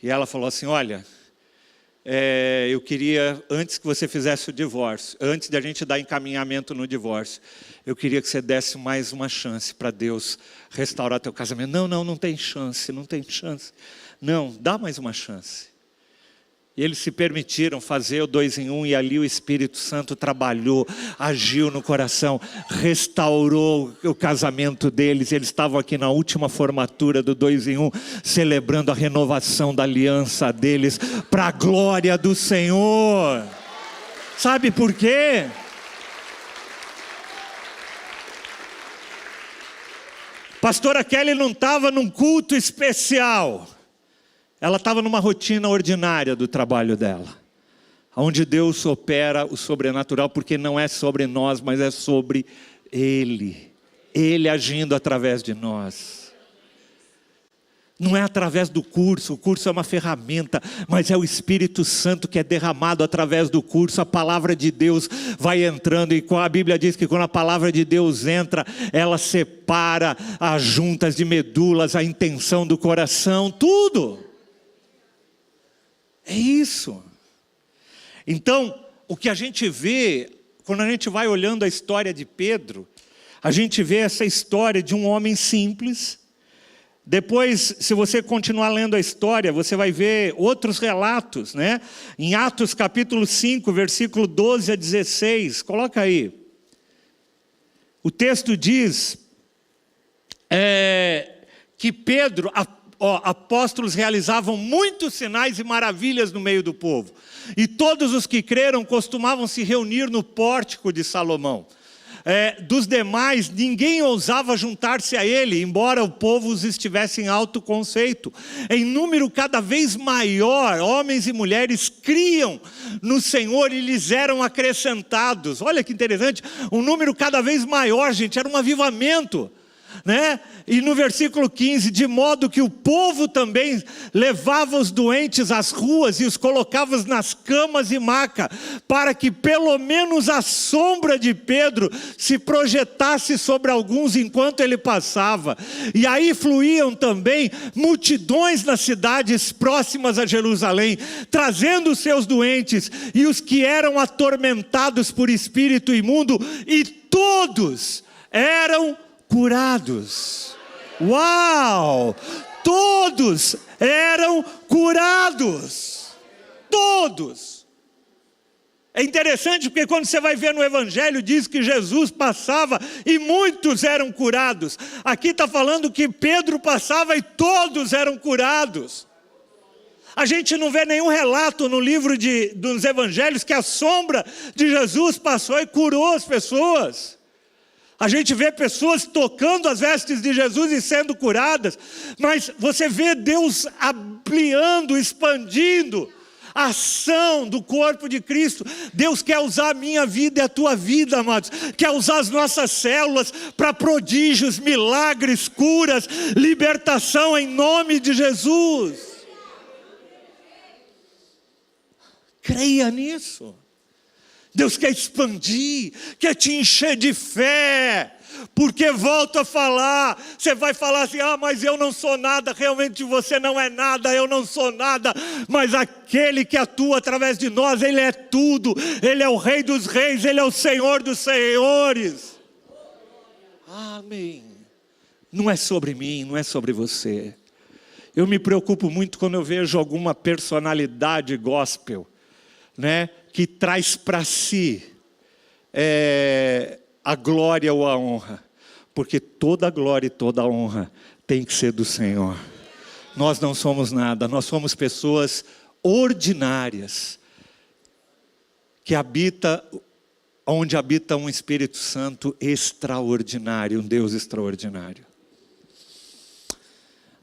E ela falou assim, olha, eu queria, antes que você fizesse o divórcio, antes de a gente dar encaminhamento no divórcio, eu queria que você desse mais uma chance para Deus restaurar teu casamento. Não tem chance, não tem chance. Não, dá mais uma chance. E eles se permitiram fazer o 2 em 1 e ali o Espírito Santo trabalhou, agiu no coração, restaurou o casamento deles. Eles estavam aqui na última formatura do 2 em 1, celebrando a renovação da aliança deles, para a glória do Senhor. Sabe por quê? Pastora Kelly não estava num culto especial. Ela estava numa rotina ordinária do trabalho dela, onde Deus opera o sobrenatural, porque não é sobre nós, mas é sobre Ele. Ele agindo através de nós. Não é através do curso, o curso é uma ferramenta, mas é o Espírito Santo que é derramado através do curso. A palavra de Deus vai entrando, e a Bíblia diz que quando a palavra de Deus entra, ela separa as juntas de medulas, a intenção do coração, tudo. É isso. Então, o que a gente vê, quando a gente vai olhando a história de Pedro, a gente vê essa história de um homem simples. Depois, se você continuar lendo a história, você vai ver outros relatos, né? Em Atos capítulo 5, versículo 12 a 16, coloca aí. O texto diz que Pedro, apóstolos realizavam muitos sinais e maravilhas no meio do povo. E todos os que creram costumavam se reunir no pórtico de Salomão. Dos demais, ninguém ousava juntar-se a ele, embora o povo os estivesse em alto conceito. Em número cada vez maior, homens e mulheres criam no Senhor e lhes eram acrescentados. Olha que interessante, um número cada vez maior, gente, era um avivamento. Né? E no versículo 15, de modo que o povo também levava os doentes às ruas e os colocava nas camas e maca, para que pelo menos a sombra de Pedro se projetasse sobre alguns enquanto ele passava. E aí fluíam também multidões nas cidades próximas a Jerusalém, trazendo os seus doentes e os que eram atormentados por espírito imundo, e todos eram curados. Uau! Todos eram curados. Todos. É interessante porque quando você vai ver no Evangelho, diz que Jesus passava e muitos eram curados. Aqui está falando que Pedro passava e todos eram curados. A gente não vê nenhum relato no livro dos Evangelhos que a sombra de Jesus passou e curou as pessoas. A gente vê pessoas tocando as vestes de Jesus e sendo curadas, mas você vê Deus ampliando, expandindo a ação do corpo de Cristo. Deus quer usar a minha vida e a tua vida, amados. Quer usar as nossas células para prodígios, milagres, curas, libertação em nome de Jesus. Creia nisso. Deus quer expandir, quer te encher de fé, porque volto a falar, você vai falar assim, mas eu não sou nada, realmente você não é nada, eu não sou nada, mas aquele que atua através de nós, Ele é tudo, Ele é o Rei dos Reis, Ele é o Senhor dos Senhores. Amém. Não é sobre mim, não é sobre você. Eu me preocupo muito quando eu vejo alguma personalidade gospel, né, que traz para si a glória ou a honra, porque toda a glória e toda a honra tem que ser do Senhor. Nós não somos nada, nós somos pessoas ordinárias, onde habita um Espírito Santo extraordinário, um Deus extraordinário.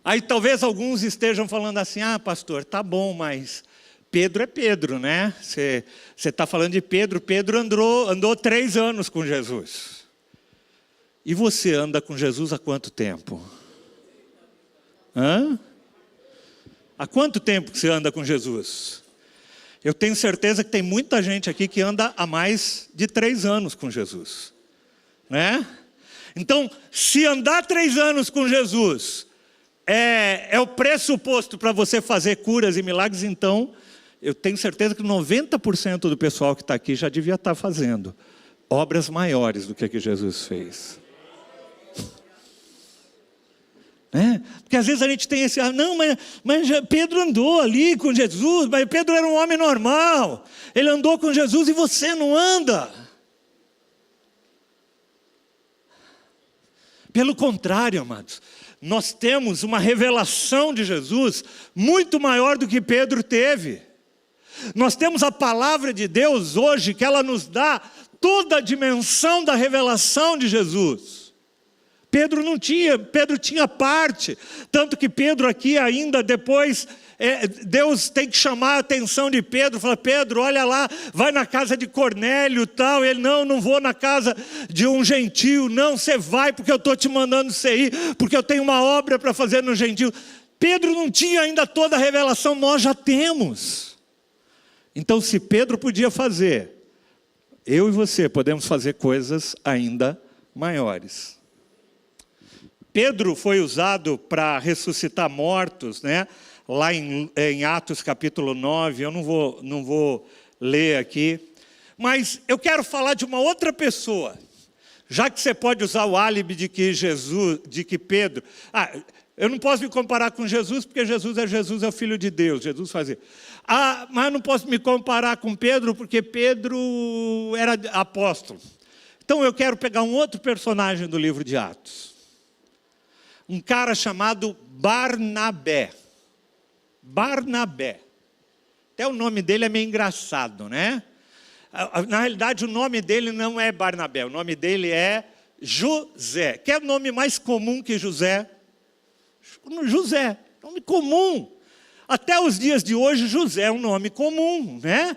Aí talvez alguns estejam falando assim, pastor, tá bom, mas Pedro é Pedro, né? Você está falando de Pedro, Pedro andou 3 anos com Jesus. E você anda com Jesus há quanto tempo? Há quanto tempo que você anda com Jesus? Eu tenho certeza que tem muita gente aqui que anda há mais de 3 anos com Jesus, né? Então, se andar 3 anos com Jesus é o pressuposto para você fazer curas e milagres, então eu tenho certeza que 90% do pessoal que está aqui já devia estar fazendo obras maiores do que Jesus fez. Porque às vezes a gente tem esse, mas Pedro andou ali com Jesus, mas Pedro era um homem normal, ele andou com Jesus e você não anda. Pelo contrário, amados, nós temos uma revelação de Jesus muito maior do que Pedro teve. Nós temos a palavra de Deus hoje, que ela nos dá toda a dimensão da revelação de Jesus. Pedro não tinha, Pedro tinha parte, tanto que Pedro aqui ainda depois, Deus tem que chamar a atenção de Pedro, fala, Pedro, olha lá, vai na casa de Cornélio e tal, ele, não vou na casa de um gentio, não, você vai porque eu estou te mandando você ir, porque eu tenho uma obra para fazer no gentio. Pedro não tinha ainda toda a revelação, nós já temos. Então se Pedro podia fazer, eu e você podemos fazer coisas ainda maiores. Pedro foi usado para ressuscitar mortos, né? Lá em Atos capítulo 9, eu não vou ler aqui. Mas eu quero falar de uma outra pessoa. Já que você pode usar o álibi de que Pedro... eu não posso me comparar com Jesus, porque Jesus é o Filho de Deus, Jesus fazia. Mas eu não posso me comparar com Pedro, porque Pedro era apóstolo. Então eu quero pegar um outro personagem do livro de Atos. Um cara chamado Barnabé. Barnabé. Até o nome dele é meio engraçado, né? Na realidade, o nome dele não é Barnabé. O nome dele é José. Que é o nome mais comum que José? José. Nome comum. Até os dias de hoje, José é um nome comum, né?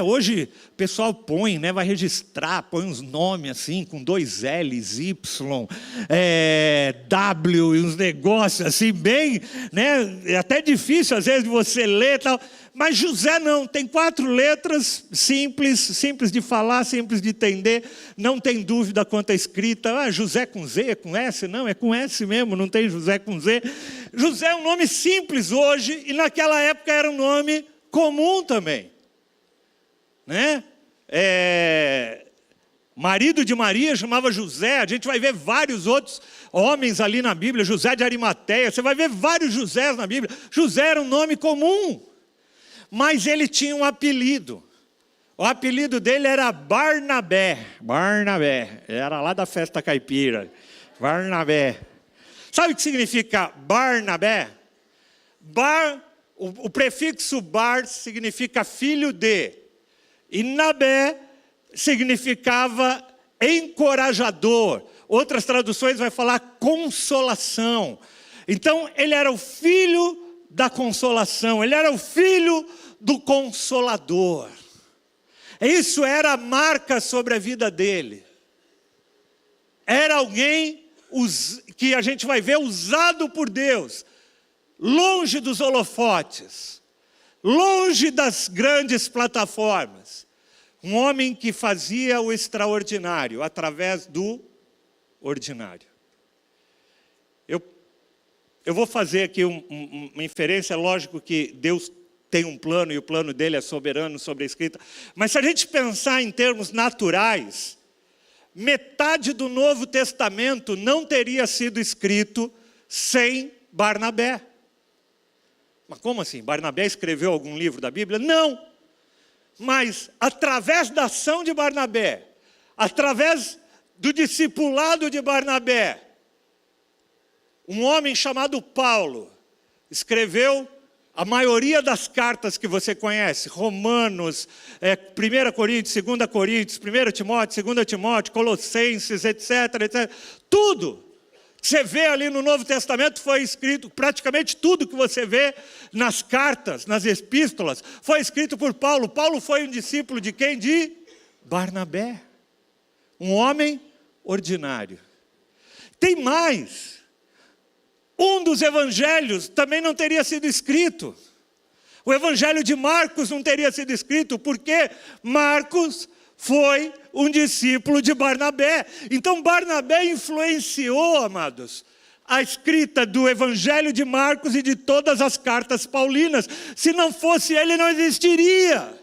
Hoje o pessoal põe, vai registrar, põe uns nomes assim, com 2 L's, Y, W, e uns negócios assim, bem, é até difícil às vezes de você ler e tal. Mas José não, tem 4 letras, simples de falar, simples de entender, não tem dúvida quanto à escrita. José com Z, é com S? Não, é com S mesmo, não tem José com Z. José é um nome simples hoje, e naquela época era um nome comum também. Marido de Maria chamava José, a gente vai ver vários outros homens ali na Bíblia, José de Arimateia, você vai ver vários Josés na Bíblia. José era um nome comum, mas ele tinha um apelido. O apelido dele era Barnabé, era lá da festa caipira, Barnabé. Sabe o que significa Barnabé? O prefixo bar significa filho de. E Nabé significava encorajador. Outras traduções vai falar consolação. Então, ele era o filho da consolação. Ele era o filho do Consolador. Isso era a marca sobre a vida dele. Era alguém que a gente vai ver usado por Deus. Longe dos holofotes. Longe das grandes plataformas. Um homem que fazia o extraordinário através do ordinário. Eu vou fazer aqui uma inferência, lógico que Deus tem um plano e o plano dele é soberano sobre a escrita. Mas se a gente pensar em termos naturais, metade do Novo Testamento não teria sido escrito sem Barnabé. Mas como assim? Barnabé escreveu algum livro da Bíblia? Não. Mas através da ação de Barnabé, através do discipulado de Barnabé, um homem chamado Paulo escreveu a maioria das cartas que você conhece, Romanos, 1 Coríntios, 2 Coríntios, 1 Timóteo, 2 Timóteo, Colossenses, etc, etc. Tudo que você vê ali no Novo Testamento foi escrito, praticamente tudo que você vê nas cartas, nas epístolas, foi escrito por Paulo. Paulo foi um discípulo de quem? De Barnabé. Um homem ordinário. Tem mais. Um dos evangelhos também não teria sido escrito. O evangelho de Marcos não teria sido escrito, porque Marcos foi um discípulo de Barnabé. Então Barnabé influenciou, amados, a escrita do evangelho de Marcos e de todas as cartas paulinas. Se não fosse ele, não existiria.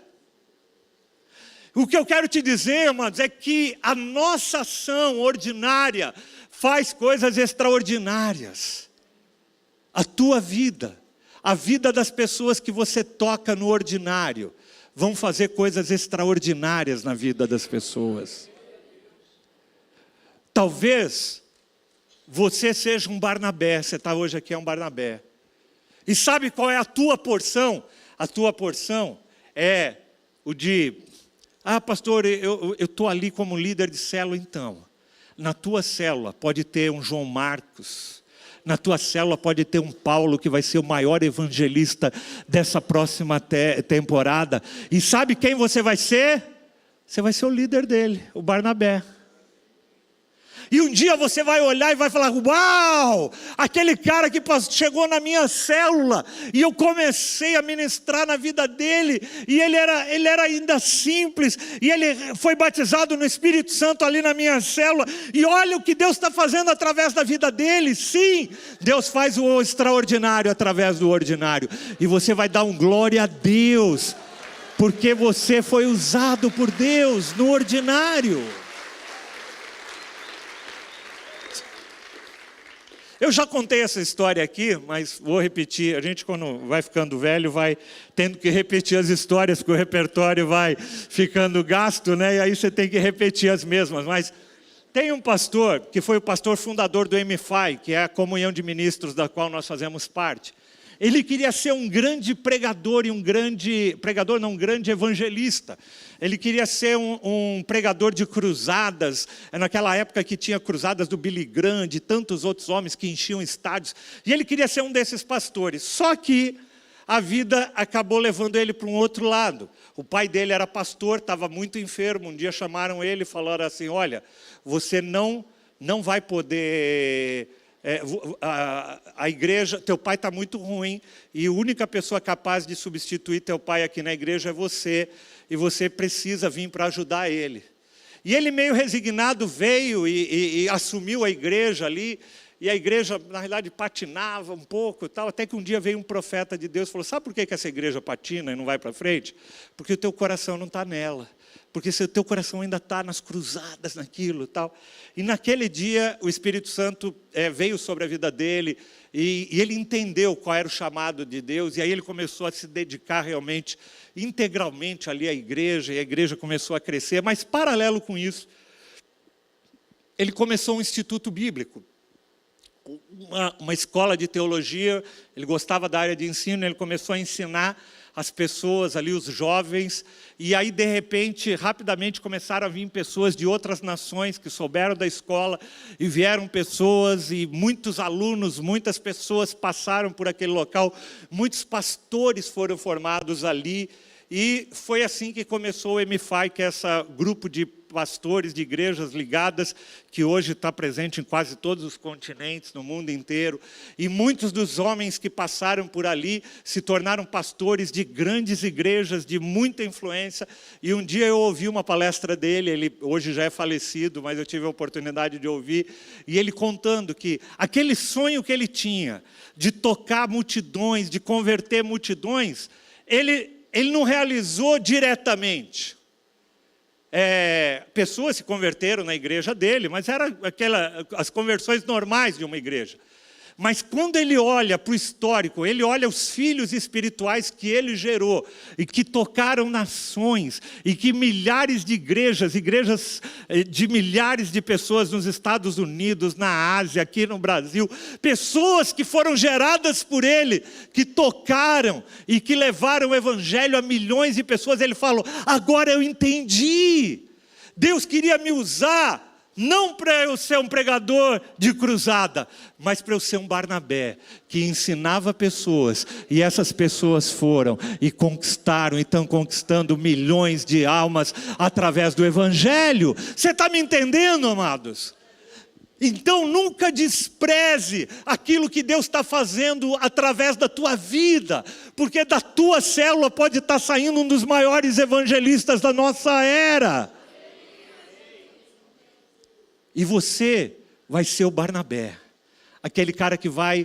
O que eu quero te dizer, amados, é que a nossa ação ordinária faz coisas extraordinárias. A tua vida, a vida das pessoas que você toca no ordinário, vão fazer coisas extraordinárias na vida das pessoas. Talvez você seja um Barnabé, você está hoje aqui, é um Barnabé. E sabe qual é a tua porção? A tua porção é o de, pastor, eu estou ali como líder de célula, então. Na tua célula pode ter um João Marcos. Na tua célula pode ter um Paulo que vai ser o maior evangelista dessa próxima temporada. E sabe quem você vai ser? Você vai ser o líder dele, o Barnabé. E um dia você vai olhar e vai falar, uau, aquele cara que chegou na minha célula, e eu comecei a ministrar na vida dele, e ele era ainda simples, e ele foi batizado no Espírito Santo ali na minha célula, e olha o que Deus está fazendo através da vida dele. Sim, Deus faz o extraordinário através do ordinário, e você vai dar um glória a Deus, porque você foi usado por Deus no ordinário. Eu já contei essa história aqui, mas vou repetir. A gente, quando vai ficando velho, vai tendo que repetir as histórias, porque o repertório vai ficando gasto, né? E aí você tem que repetir as mesmas. Mas tem um pastor, que foi o pastor fundador do MFI, que é a comunhão de ministros da qual nós fazemos parte. Ele queria ser um grande pregador e um grande evangelista. Ele queria ser um pregador de cruzadas. Naquela época que tinha cruzadas do Billy Graham, de tantos outros homens que enchiam estádios. E ele queria ser um desses pastores. Só que a vida acabou levando ele para um outro lado. O pai dele era pastor, estava muito enfermo. Um dia chamaram ele e falaram assim, olha, você não vai poder... a igreja, teu pai está muito ruim, e a única pessoa capaz de substituir teu pai aqui na igreja é você, e você precisa vir para ajudar ele. E ele, meio resignado, veio e assumiu a igreja ali, e a igreja, na realidade, patinava um pouco e tal, até que um dia veio um profeta de Deus e falou, sabe por que essa igreja patina e não vai para frente? Porque o teu coração não está nela. Porque se o teu coração ainda está nas cruzadas, naquilo e tal. E naquele dia o Espírito Santo veio sobre a vida dele e ele entendeu qual era o chamado de Deus. E aí ele começou a se dedicar realmente, integralmente ali à igreja. E a igreja começou a crescer. Mas paralelo com isso, ele começou um instituto bíblico. Uma escola de teologia. Ele gostava da área de ensino, ele começou a ensinar as pessoas ali, os jovens, e aí de repente, rapidamente começaram a vir pessoas de outras nações que souberam da escola, e vieram pessoas, e muitos alunos, muitas pessoas passaram por aquele local, muitos pastores foram formados ali, e foi assim que começou o MFI, que é esse grupo de pastores de igrejas ligadas, que hoje está presente em quase todos os continentes, no mundo inteiro. E muitos dos homens que passaram por ali se tornaram pastores de grandes igrejas, de muita influência. E um dia eu ouvi uma palestra dele, ele hoje já é falecido, mas eu tive a oportunidade de ouvir, e ele contando que aquele sonho que ele tinha, de tocar multidões, de converter multidões, ele não realizou diretamente. Pessoas se converteram na igreja dele, mas eram as conversões normais de uma igreja. Mas quando ele olha para o histórico, ele olha os filhos espirituais que ele gerou e que tocaram nações e que milhares de igrejas de milhares de pessoas nos Estados Unidos, na Ásia, aqui no Brasil, pessoas que foram geradas por ele, que tocaram e que levaram o evangelho a milhões de pessoas. Ele falou: agora eu entendi. Deus queria me usar, não para eu ser um pregador de cruzada, mas para eu ser um Barnabé, que ensinava pessoas, e essas pessoas foram e conquistaram, e estão conquistando milhões de almas através do evangelho. Você está me entendendo, amados? Então nunca despreze aquilo que Deus está fazendo através da tua vida, porque da tua célula pode estar saindo um dos maiores evangelistas da nossa era. E você vai ser o Barnabé, aquele cara que vai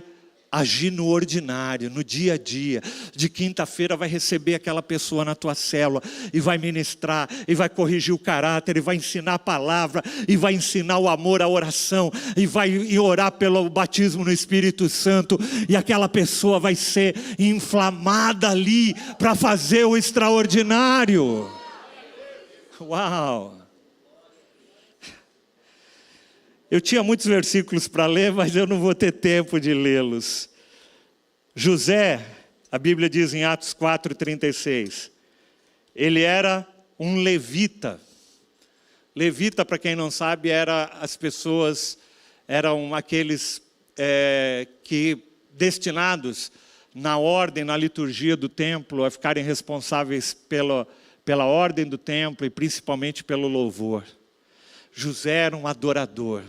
agir no ordinário, no dia a dia. De quinta-feira vai receber aquela pessoa na tua célula e vai ministrar, e vai corrigir o caráter, e vai ensinar a palavra, e vai ensinar o amor, a oração, e vai orar pelo batismo no Espírito Santo, e aquela pessoa vai ser inflamada ali para fazer o extraordinário. Uau! Eu tinha muitos versículos para ler, mas eu não vou ter tempo de lê-los. José, a Bíblia diz em Atos 4:36, ele era um levita. Levita, para quem não sabe, eram aqueles que destinados na ordem, na liturgia do templo, a ficarem responsáveis pela ordem do templo e principalmente pelo louvor. José era um adorador,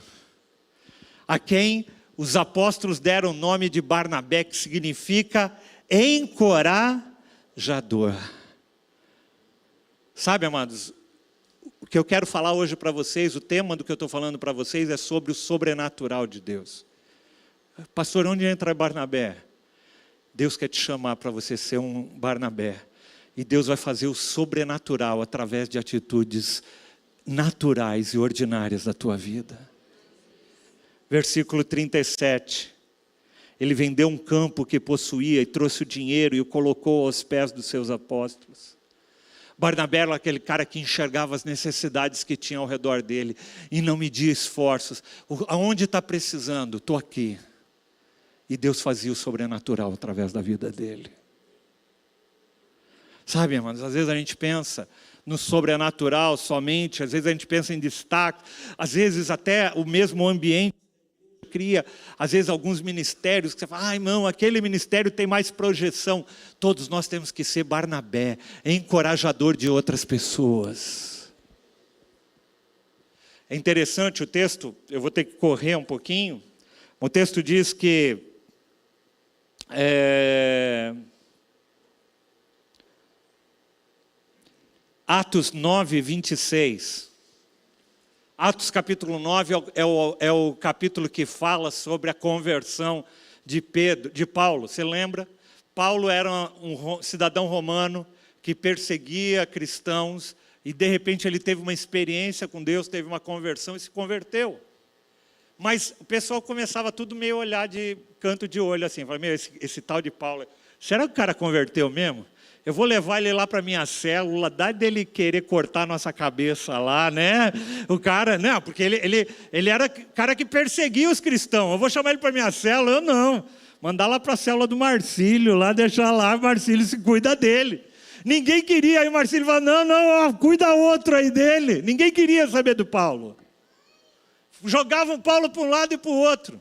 a quem os apóstolos deram o nome de Barnabé, que significa encorajador. Sabe, amados, o que eu quero falar hoje para vocês, o tema do que eu estou falando para vocês é sobre o sobrenatural de Deus. Pastor, onde entra Barnabé? Deus quer te chamar para você ser um Barnabé, e Deus vai fazer o sobrenatural através de atitudes naturais e ordinárias da tua vida. Versículo 37. Ele vendeu um campo que possuía e trouxe o dinheiro e o colocou aos pés dos seus apóstolos. Barnabé era aquele cara que enxergava as necessidades que tinha ao redor dele e não media esforços. Aonde está precisando? Estou aqui. E Deus fazia o sobrenatural através da vida dele. Sabe, irmãos, às vezes a gente pensa no sobrenatural somente, às vezes a gente pensa em destaque, às vezes até o mesmo ambiente cria, às vezes alguns ministérios que você fala: ai, não, aquele ministério tem mais projeção. Todos nós temos que ser Barnabé, encorajador de outras pessoas. É interessante o texto, eu vou ter que correr um pouquinho. O texto diz que Atos 9:26. Atos capítulo 9 é o capítulo que fala sobre a conversão de Paulo. Você lembra? Paulo era um cidadão romano que perseguia cristãos e de repente ele teve uma experiência com Deus, teve uma conversão e se converteu. Mas o pessoal começava tudo meio a olhar de canto de olho assim, falava: meu, esse tal de Paulo, será que o cara converteu mesmo? Eu vou levar ele lá para minha célula, dá dele querer cortar nossa cabeça lá, né? O cara, não, porque ele era cara que perseguia os cristãos. Eu vou chamar ele para minha célula? Eu não. Mandar lá para a célula do Marcílio, lá, deixar lá, o Marcílio se cuida dele. Ninguém queria, aí o Marcílio falou: não, cuida outro aí dele. Ninguém queria saber do Paulo. Jogavam Paulo para um lado e para o outro.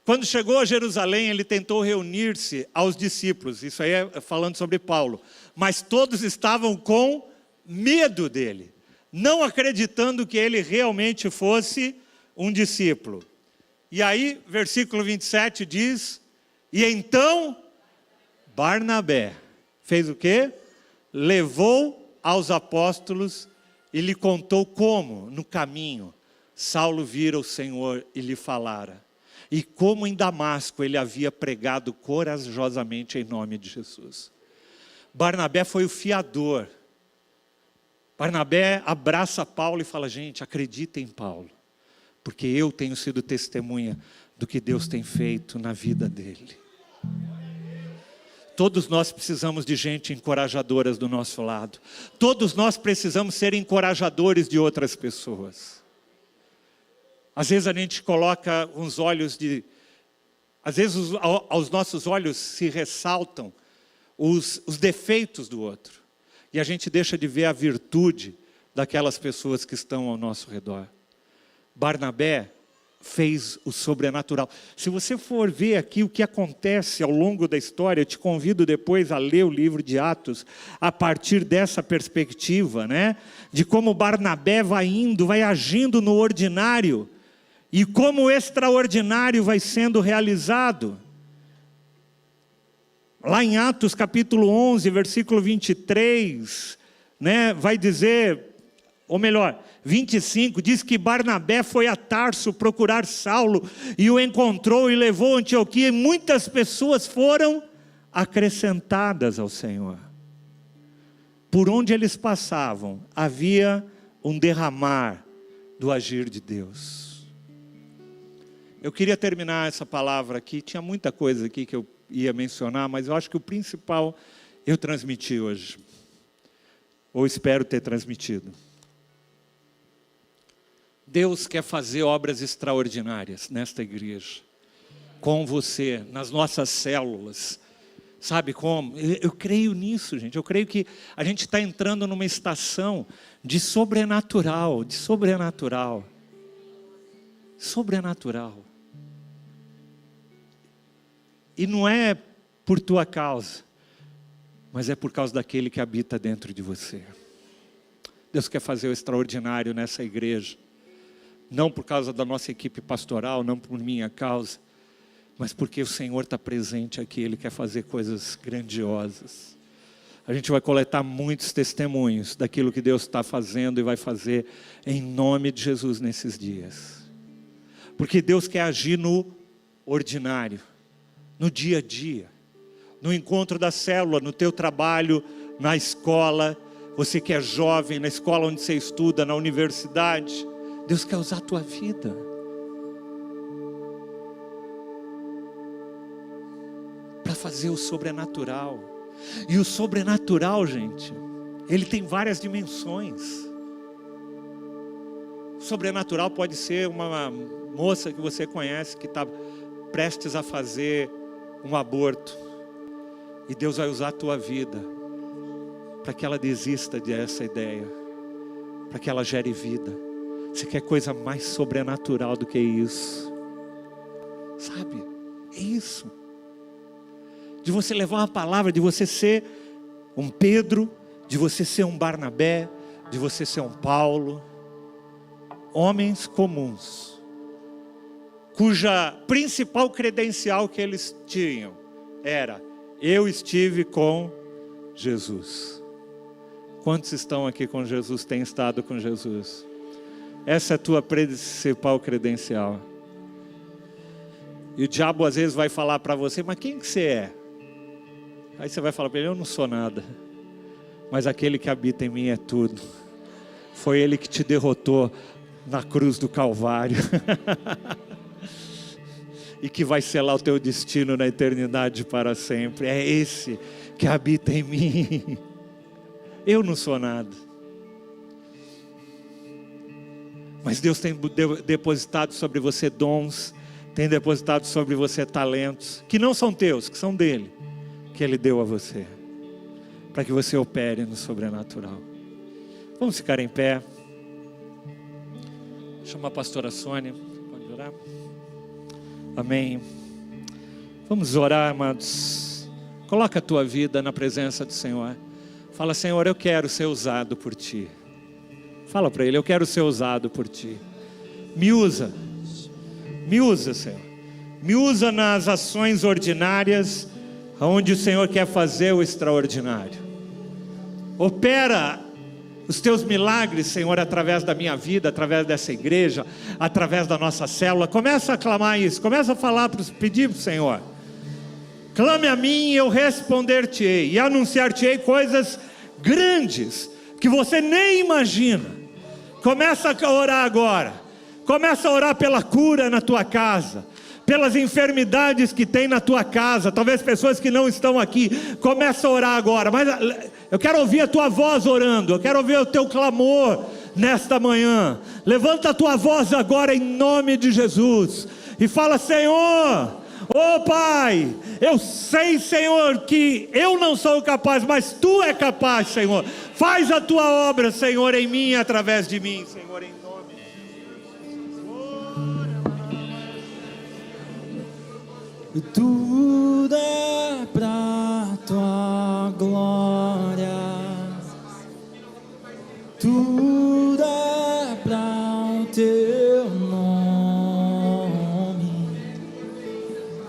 Quando chegou a Jerusalém, ele tentou reunir-se aos discípulos. Isso aí é falando sobre Paulo. Mas todos estavam com medo dele, não acreditando que ele realmente fosse um discípulo. E aí, versículo 27 diz: e então Barnabé fez o quê? Levou aos apóstolos e lhe contou como, no caminho, Saulo vira o Senhor e lhe falara. E como em Damasco ele havia pregado corajosamente em nome de Jesus. Barnabé foi o fiador. Barnabé abraça Paulo e fala: gente, acredita em Paulo, porque eu tenho sido testemunha do que Deus tem feito na vida dele. Todos nós precisamos de gente encorajadoras do nosso lado. Todos nós precisamos ser encorajadores de outras pessoas. Às vezes a gente coloca uns olhos de... Às vezes aos nossos olhos se ressaltam os defeitos do outro. E a gente deixa de ver a virtude daquelas pessoas que estão ao nosso redor. Barnabé fez o sobrenatural. Se você for ver aqui o que acontece ao longo da história, eu te convido depois a ler o livro de Atos, a partir dessa perspectiva, né? De como Barnabé vai indo, vai agindo no ordinário, e como o extraordinário vai sendo realizado. Lá em Atos capítulo 11, versículo 23, né, vai dizer, ou melhor, 25, diz que Barnabé foi a Tarso procurar Saulo, e o encontrou e levou a Antioquia, e muitas pessoas foram acrescentadas ao Senhor. Por onde eles passavam, havia um derramar do agir de Deus. Eu queria terminar essa palavra aqui, tinha muita coisa aqui que eu ia mencionar, mas eu acho que o principal eu transmiti hoje, ou espero ter transmitido. Deus quer fazer obras extraordinárias nesta igreja, com você, nas nossas células. Sabe como? Eu creio nisso, gente. Eu creio que a gente está entrando numa estação de sobrenatural, sobrenatural. E não é por tua causa, mas é por causa daquele que habita dentro de você. Deus quer fazer o extraordinário nessa igreja. Não por causa da nossa equipe pastoral, não por minha causa, mas porque o Senhor está presente aqui, Ele quer fazer coisas grandiosas. A gente vai coletar muitos testemunhos daquilo que Deus está fazendo e vai fazer em nome de Jesus nesses dias. Porque Deus quer agir no ordinário, no dia a dia, no encontro da célula, no teu trabalho, na escola, você que é jovem, na escola onde você estuda, na universidade. Deus quer usar a tua vida. Para fazer o sobrenatural. E o sobrenatural, gente, ele tem várias dimensões. O sobrenatural pode ser uma moça que você conhece, que está prestes a fazer um aborto. E Deus vai usar a tua vida para que ela desista dessa ideia, para que ela gere vida. Você quer coisa mais sobrenatural do que isso? Sabe? É isso. De você levar uma palavra, de você ser um Pedro, de você ser um Barnabé, de você ser um Paulo. Homens comuns, cuja principal credencial que eles tinham era: eu estive com Jesus. Quantos estão aqui com Jesus, têm estado com Jesus? Essa é a tua principal credencial. E o diabo às vezes vai falar para você: mas quem que você é? Aí você vai falar para ele: eu não sou nada, mas aquele que habita em mim é tudo. Foi Ele que te derrotou na cruz do Calvário. E que vai selar o teu destino na eternidade para sempre. É esse que habita em mim. Eu não sou nada, mas Deus tem depositado sobre você dons, tem depositado sobre você talentos, que não são teus, que são dele, que Ele deu a você, para que você opere no sobrenatural. Vamos ficar em pé. Chama a pastora Sônia, pode orar? Amém. Vamos orar, amados. Coloca a tua vida na presença do Senhor. Fala: Senhor, eu quero ser usado por Ti. Fala para Ele: eu quero ser usado por Ti. Me usa, Senhor. Me usa nas ações ordinárias, onde o Senhor quer fazer o extraordinário. Opera os Teus milagres, Senhor, através da minha vida, através dessa igreja, através da nossa célula. Começa a clamar isso, começa a falar, pedir para o Senhor. Clame a mim e eu responder-te-ei, e anunciar-te-ei coisas grandes, que você nem imagina. Começa a orar agora. Começa a orar pela cura na tua casa. pelas enfermidades que tem na tua casa, talvez pessoas que não estão aqui. Começa a orar agora, mas eu quero ouvir a tua voz orando, eu quero ouvir o teu clamor nesta manhã. Levanta a tua voz agora em nome de Jesus e fala: Senhor, oh Pai, eu sei, Senhor, que eu não sou capaz, mas Tu é capaz, Senhor. Faz a Tua obra, Senhor, em mim e através de mim, Senhor, em nome de Jesus. Tudo é pra Tua glória, tudo é pra o Teu nome,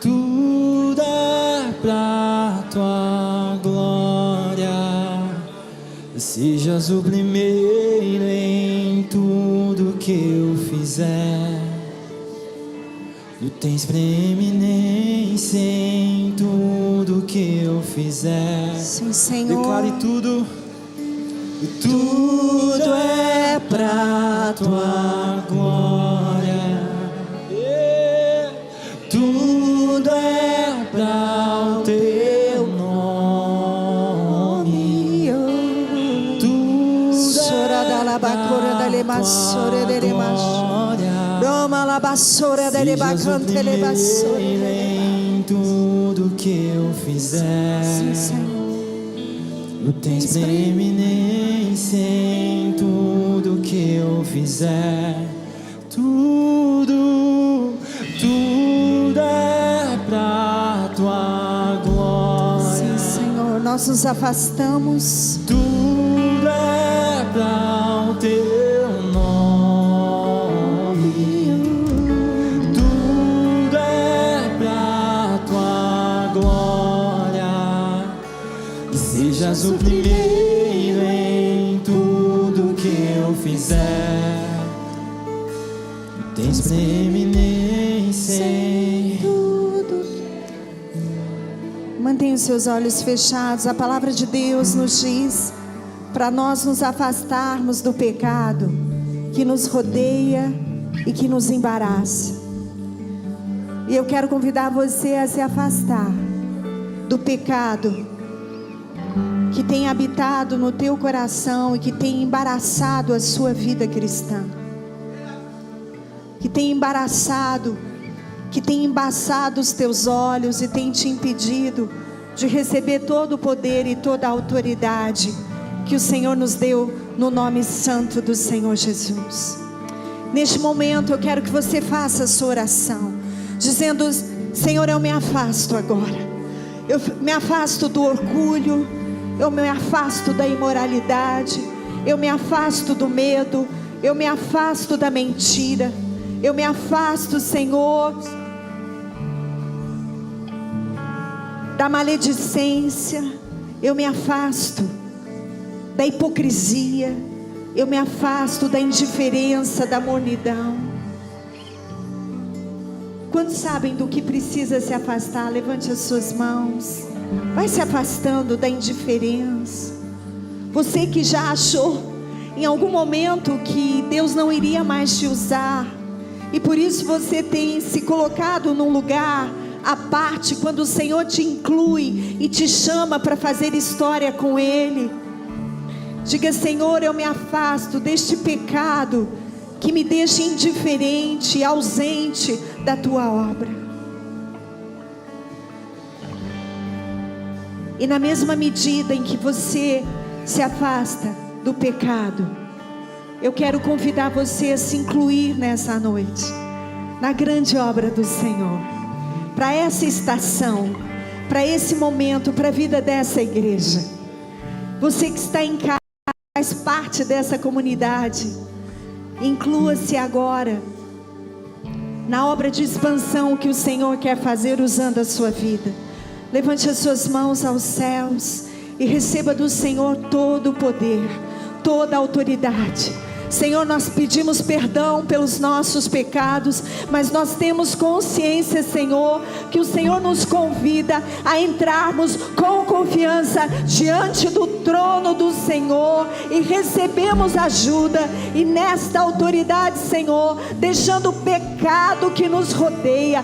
tudo é pra Tua glória. Sejas o primeiro em tudo que eu fizer. Tu tens preeminência em tudo que eu fizer. Sim, Senhor. Declare tudo. Tudo é pra Tua glória, tudo é pra o Teu nome, tudo é pra Tua glória. Sejas o primeiro em tudo que eu fizer. Sim, Senhor. Tu tens preeminência em tudo que eu fizer. Tudo, tudo é pra Tua glória. Sim, Senhor. Nós nos afastamos. Tudo é pra o Teu nome. Tudo é pra Tua glória. Sejas o primeiro em tudo que eu fizer. Tens preeminência em Tudo. Mantenha os seus olhos fechados. A palavra de Deus nos diz para nós nos afastarmos do pecado que nos rodeia e que nos embaraça. E eu quero convidar você a se afastar do pecado que tem habitado no teu coração e que tem embaraçado a sua vida cristã, que tem embaraçado, que tem embaçado os teus olhos e tem te impedido de receber todo o poder e toda a autoridade que o Senhor nos deu no nome santo do Senhor Jesus. Neste momento eu quero que você faça a sua oração, dizendo: Senhor, eu me afasto agora, eu me afasto do orgulho, eu me afasto da imoralidade, eu me afasto do medo, eu me afasto da mentira, eu me afasto, Senhor, da maledicência, eu me afasto da hipocrisia, eu me afasto da indiferença, da mornidão. Quantos sabem do que precisa se afastar? Levante as suas mãos. Vai se afastando da indiferença. Você que já achou em algum momento que Deus não iria mais te usar, e por isso você tem se colocado num lugar à parte, quando o Senhor te inclui e te chama para fazer história com Ele. Diga: Senhor, eu me afasto deste pecado que me deixa indiferente, ausente da Tua obra. E na mesma medida em que você se afasta do pecado, eu quero convidar você a se incluir nessa noite na grande obra do Senhor, para essa estação, para esse momento, para a vida dessa igreja. Você que está em casa, faz parte dessa comunidade, inclua-se agora na obra de expansão que o Senhor quer fazer usando a sua vida. Levante as suas mãos aos céus e receba do Senhor todo o poder, toda a autoridade, Senhor, nós pedimos perdão pelos nossos pecados, mas nós temos consciência, Senhor, que o Senhor nos convida a entrarmos com confiança diante do trono do Senhor e recebemos ajuda. E nesta autoridade, Senhor, deixando o pecado que nos rodeia,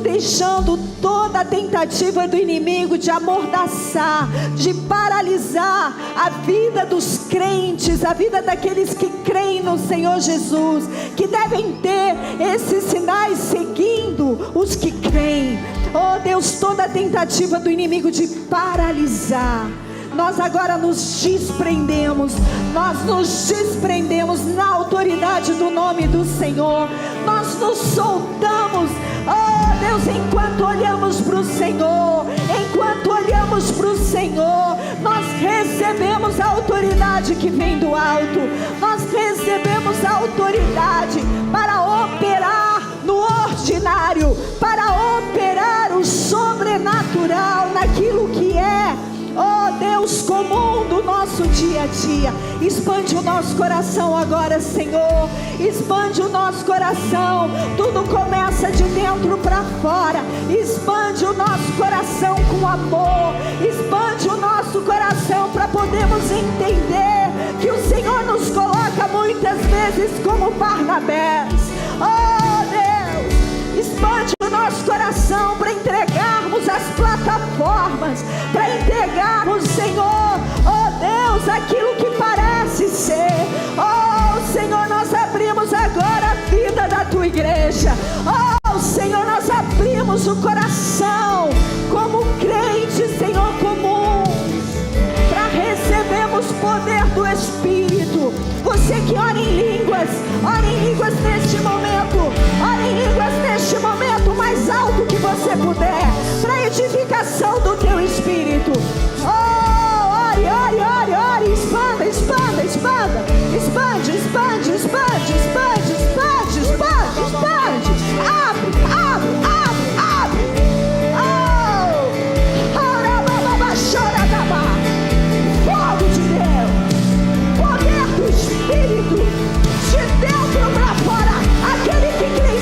deixando toda a tentativa do inimigo de amordaçar, de paralisar a vida dos crentes, a vida daqueles que creem no Senhor Jesus, que devem ter esses sinais seguindo os que creem. Oh Deus, toda a tentativa do inimigo de paralisar, nós agora nos desprendemos na autoridade do nome do Senhor. Nós nos soltamos, oh Deus, enquanto olhamos para o Senhor, nós recebemos a autoridade que vem do alto, nós recebemos a autoridade para operar no ordinário, para operar o sobrenatural naquilo que é, oh Deus, comum do nosso dia a dia. Expande o nosso coração agora, Senhor, expande o nosso coração. Tudo começa de dentro para fora. Expande o nosso coração com amor, expande o nosso coração para podermos entender que o Senhor nos coloca muitas vezes como Barnabés. Oh Deus, expande o nosso coração para entregarmos as plataformas, para entregarmos, Senhor, oh Deus, aquilo que parece ser. Oh Senhor, nós abrimos agora a vida da tua igreja. Oh Senhor, nós abrimos o coração como crentes, Senhor, comum, para recebermos poder do Espírito. Você que ora em línguas neste momento, ore em línguas neste momento, o mais alto que você puder, para edificação do teu Espírito. Oh, ore, expanda, expande, abre. Fogo de Deus, poder do Espírito, de dentro para fora. Aquele que crê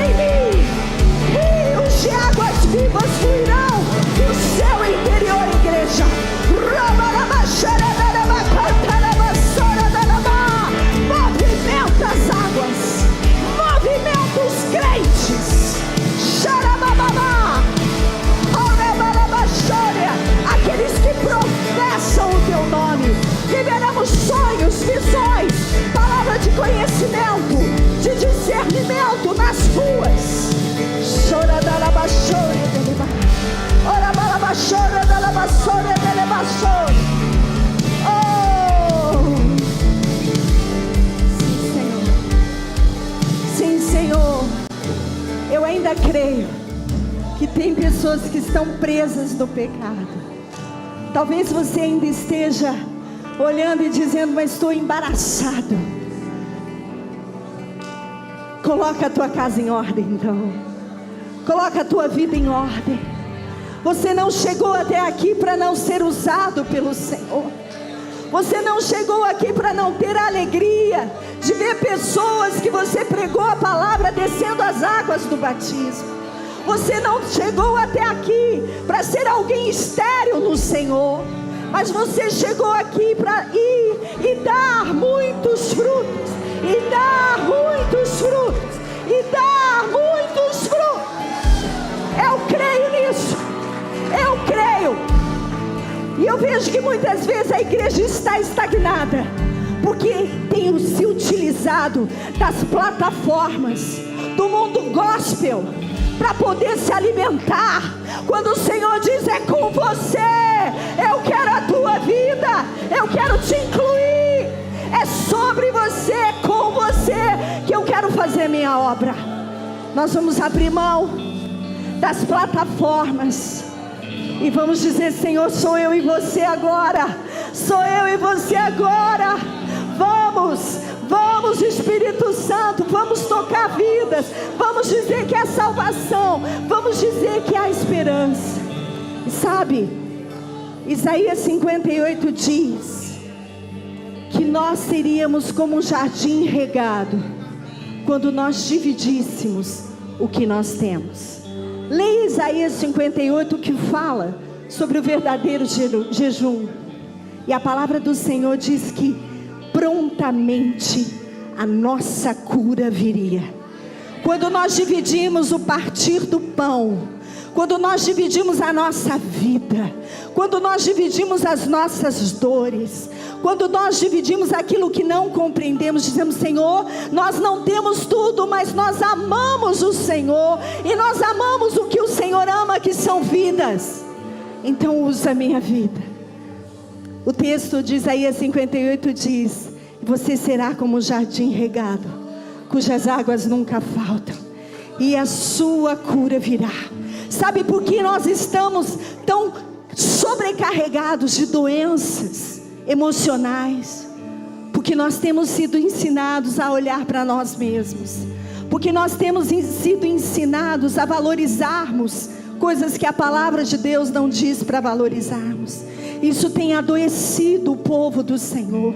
em mim, rios de águas vivas fluirão do seu interior, igreja. Movimenta as águas, movimenta os crentes. Aqueles que professam o teu nome, liberamos sonhos, visões, palavra de conhecimento, de discernimento nas ruas. Sim, Senhor, eu ainda creio que tem pessoas que estão presas no pecado. Talvez você ainda esteja olhando e dizendo: mas estou embaraçado. Coloca a tua casa em ordem, então. Coloca a tua vida em ordem. Você não chegou até aqui para não ser usado pelo Senhor. Você não chegou aqui para não ter a alegria de ver pessoas que você pregou a palavra descendo as águas do batismo. Você não chegou até aqui para ser alguém estéril no Senhor, mas você chegou aqui para ir e dar muitos frutos, e dar muitos frutos, e dar muitos frutos. Eu creio nisso, eu creio. E eu vejo que muitas vezes a igreja está estagnada, porque tem se utilizado das plataformas do mundo gospel para poder se alimentar, quando o Senhor diz: é com você, eu quero a tua vida, eu quero te incluir, é sobre você, é com você que eu quero fazer minha obra. Nós vamos abrir mão das plataformas e vamos dizer: Senhor, sou eu e você agora, sou eu e você agora. Vamos, Espírito Santo, vamos tocar vidas, vamos dizer que é salvação, vamos dizer que há esperança. E sabe, Isaías 58 diz que nós seríamos como um jardim regado quando nós dividíssemos o que nós temos. Leia Isaías 58, que fala sobre o verdadeiro jejum. E a palavra do Senhor diz que prontamente a nossa cura viria. Quando nós dividimos o partir do pão, quando nós dividimos a nossa vida, quando nós dividimos as nossas dores, quando nós dividimos aquilo que não compreendemos, dizemos: Senhor, nós não temos tudo, mas nós amamos o Senhor, e nós amamos o que o Senhor ama, que são vidas. Então usa a minha vida. O texto de Isaías 58 diz: você será como um jardim regado, cujas águas nunca faltam, e a sua cura virá. Sabe por que nós estamos tão sobrecarregados de doenças emocionais? Porque nós temos sido ensinados a olhar para nós mesmos, porque nós temos sido ensinados a valorizarmos coisas que a palavra de Deus não diz para valorizarmos. Isso tem adoecido o povo do Senhor.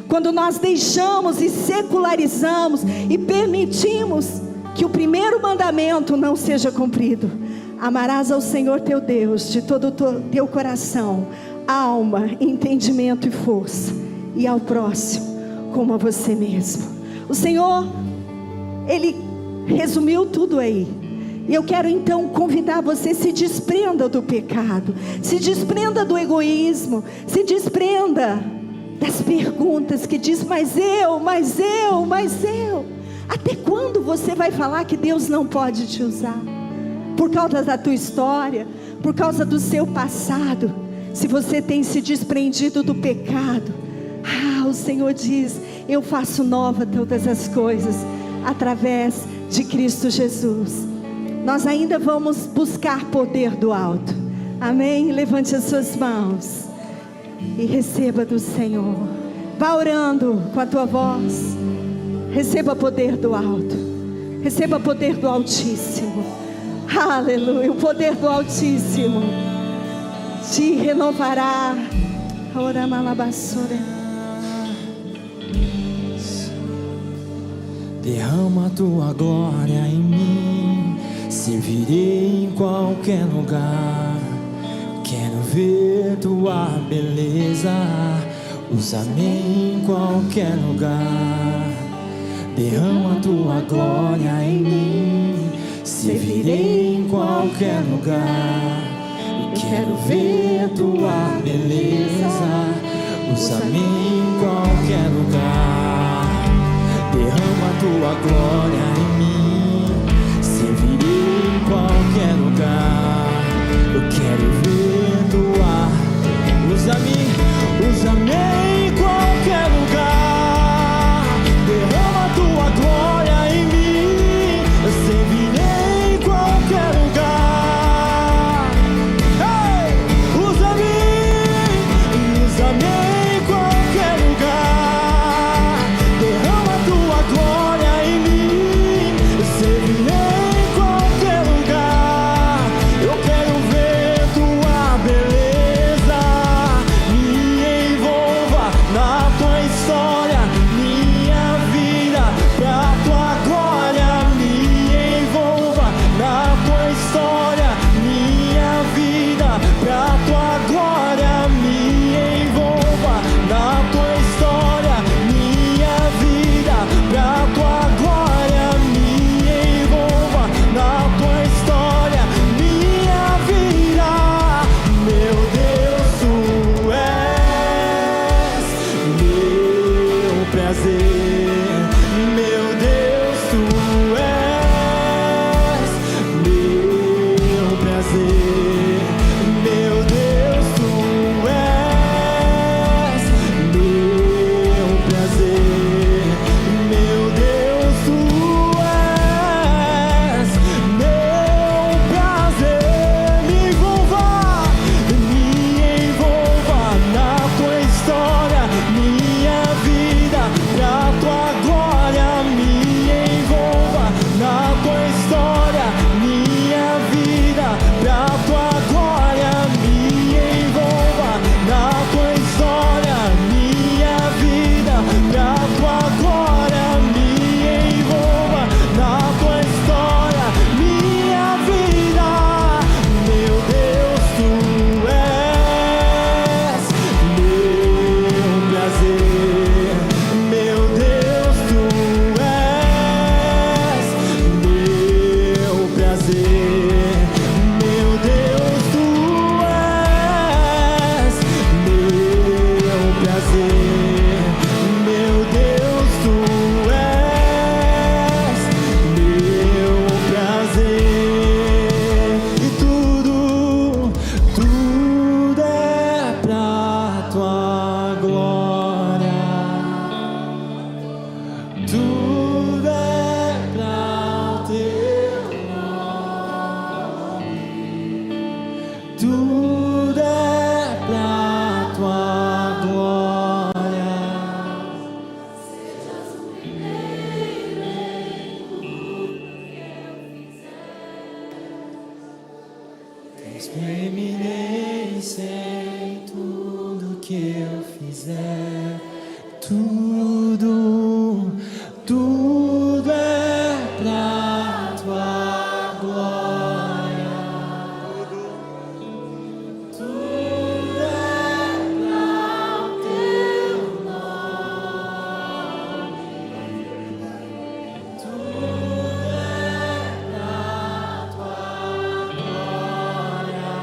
Quando nós deixamos e secularizamos e permitimos que o primeiro mandamento não seja cumprido: amarás ao Senhor teu Deus de todo o teu coração, alma, entendimento e força, e ao próximo como a você mesmo. O Senhor, Ele resumiu tudo aí. E eu quero então convidar você: se desprenda do pecado, se desprenda do egoísmo, se desprenda das perguntas que diz: mas eu. Até quando você vai falar que Deus não pode te usar? Por causa da tua história, por causa do seu passado. Se você tem se desprendido do pecado, o Senhor diz: eu faço nova todas as coisas através de Cristo Jesus. Nós ainda vamos buscar poder do alto. Amém? Levante as suas mãos e receba do Senhor. Vá orando com a tua voz. Receba poder do alto. Receba poder do Altíssimo. Aleluia. O poder do Altíssimo te renovará. Ora malabassore. Derrama a tua glória em mim, servirei em qualquer lugar. Quero ver tua beleza, usa-me em qualquer lugar. Derrama a tua glória em mim, servirei em qualquer lugar. Quero ver tua beleza, usa-me em qualquer lugar. Derrama a tua glória em mim, servirei em qualquer lugar. Eu quero ver tua, usa-me em qualquer lugar. Derrama a tua glória em mim, eu servirei em qualquer lugar. Hey! Usa-me em qualquer lugar. Derrama a tua glória em mim, tens preeminência em tudo que eu fizer. Tudo é pra tua glória. Tudo é pra o teu nome. Tudo é pra tua glória.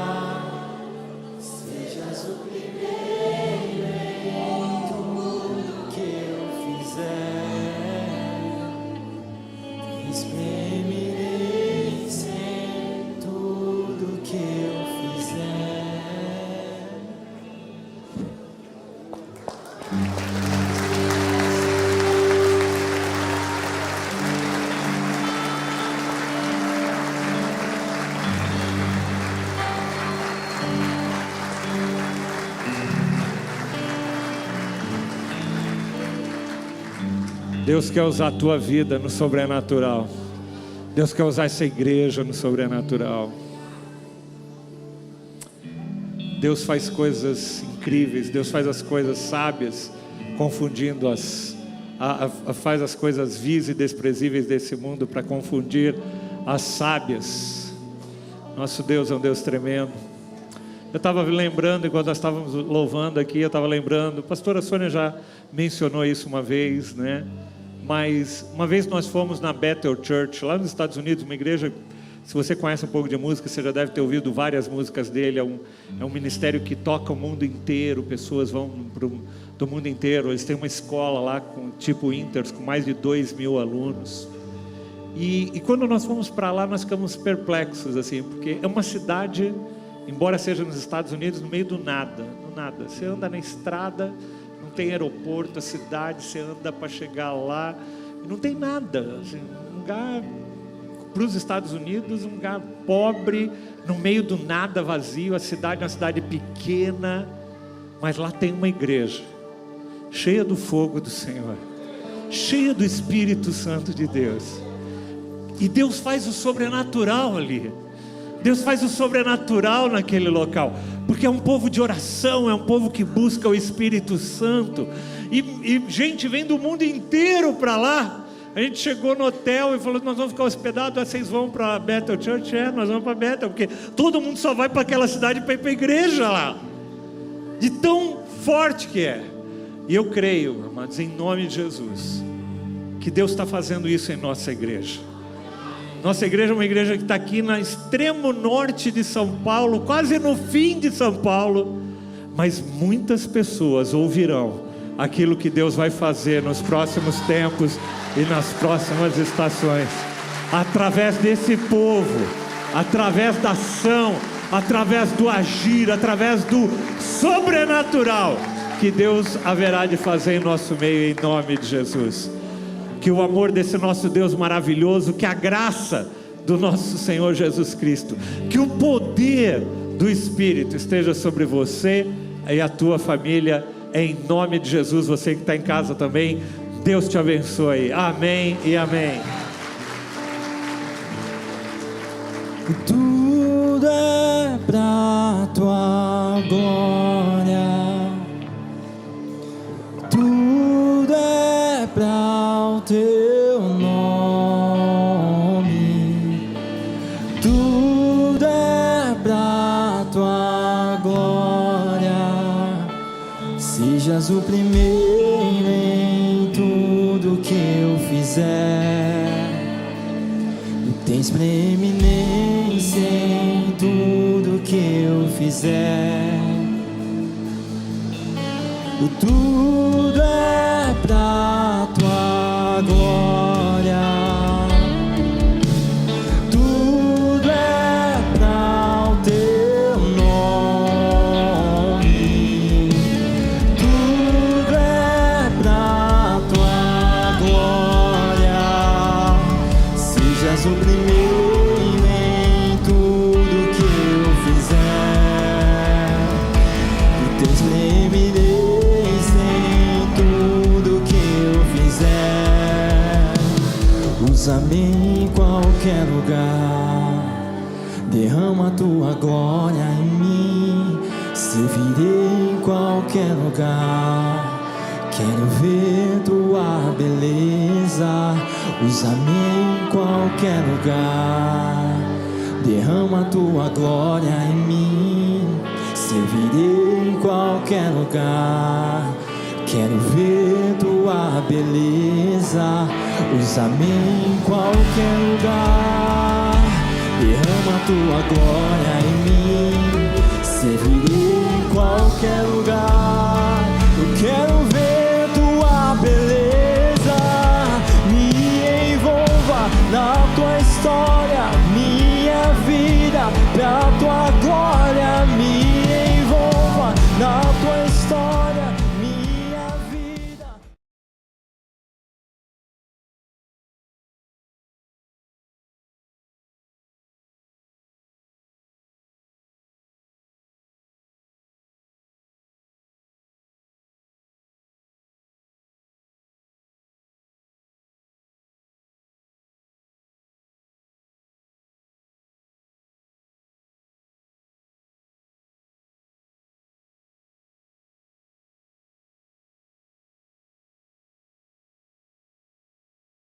Sejas o primeiro em tudo que eu fizer. Tens preeminência em tudo que eu fizer. Deus quer usar a tua vida no sobrenatural. Deus quer usar essa igreja no sobrenatural. Deus faz coisas incríveis. Deus faz as coisas sábias, confundindo faz as coisas vis e desprezíveis desse mundo para confundir as sábias. Nosso Deus é um Deus tremendo. Eu estava lembrando, enquanto nós estávamos louvando aqui, eu estava lembrando, a pastora Sônia já mencionou isso uma vez, né? Mas uma vez nós fomos na Bethel Church, lá nos Estados Unidos, uma igreja, se você conhece um pouco de música, você já deve ter ouvido várias músicas dele. É um ministério que toca o mundo inteiro, pessoas vão do mundo inteiro. Eles têm uma escola lá, tipo Inters, com mais de 2.000 alunos. E quando nós fomos para lá, nós ficamos perplexos, assim, porque é uma cidade, embora seja nos Estados Unidos, no meio do nada, no nada. Você anda na estrada, não tem aeroporto, a cidade, você anda para chegar lá, e não tem nada, assim, um lugar, para os Estados Unidos, um lugar pobre, no meio do nada, vazio. A cidade é uma cidade pequena, mas lá tem uma igreja, cheia do fogo do Senhor, cheia do Espírito Santo de Deus, e Deus faz o sobrenatural ali. Deus faz o sobrenatural naquele local, porque é um povo de oração, é um povo que busca o Espírito Santo, e gente vem do mundo inteiro para lá. A gente chegou no hotel e falou: nós vamos ficar hospedados, vocês vão para Bethel Church? Nós vamos para Bethel, porque todo mundo só vai para aquela cidade para ir para a igreja lá, de tão forte que é. E eu creio, amados, em nome de Jesus, que Deus está fazendo isso em nossa igreja. Nossa igreja é uma igreja que está aqui no extremo norte de São Paulo, quase no fim de São Paulo, mas muitas pessoas ouvirão aquilo que Deus vai fazer nos próximos tempos e nas próximas estações, através desse povo, através da ação, através do agir, através do sobrenatural que Deus haverá de fazer em nosso meio, em nome de Jesus. Que o amor desse nosso Deus maravilhoso, que a graça do nosso Senhor Jesus Cristo, que o poder do Espírito esteja sobre você e a tua família, em nome de Jesus. Você que está em casa também, Deus te abençoe. Amém e amém. Tudo é pra tua glória. Tudo é pra o teu nome. Tudo é pra tua glória. Sejas o primeiro em tudo que eu fizer. E tens preeminência em tudo que eu fizer. O tudo é pra tua glória. Tudo é pra o teu nome. Tudo é pra tua glória. Sejas o primeiro em tudo que eu fizer. E tens preeminência em tudo que eu fizer. Usa-me em qualquer lugar, Derrama a tua glória em mim, servirei em qualquer lugar. Quero ver tua beleza, usa-me em qualquer lugar. Derrama a tua glória em mim, servirei em qualquer lugar. Quero ver tua beleza, usa-me em qualquer lugar. Derrama a tua glória em mim, servirei em qualquer lugar. Eu quero ver tua beleza, me envolva na tua história, minha vida pra tua glória.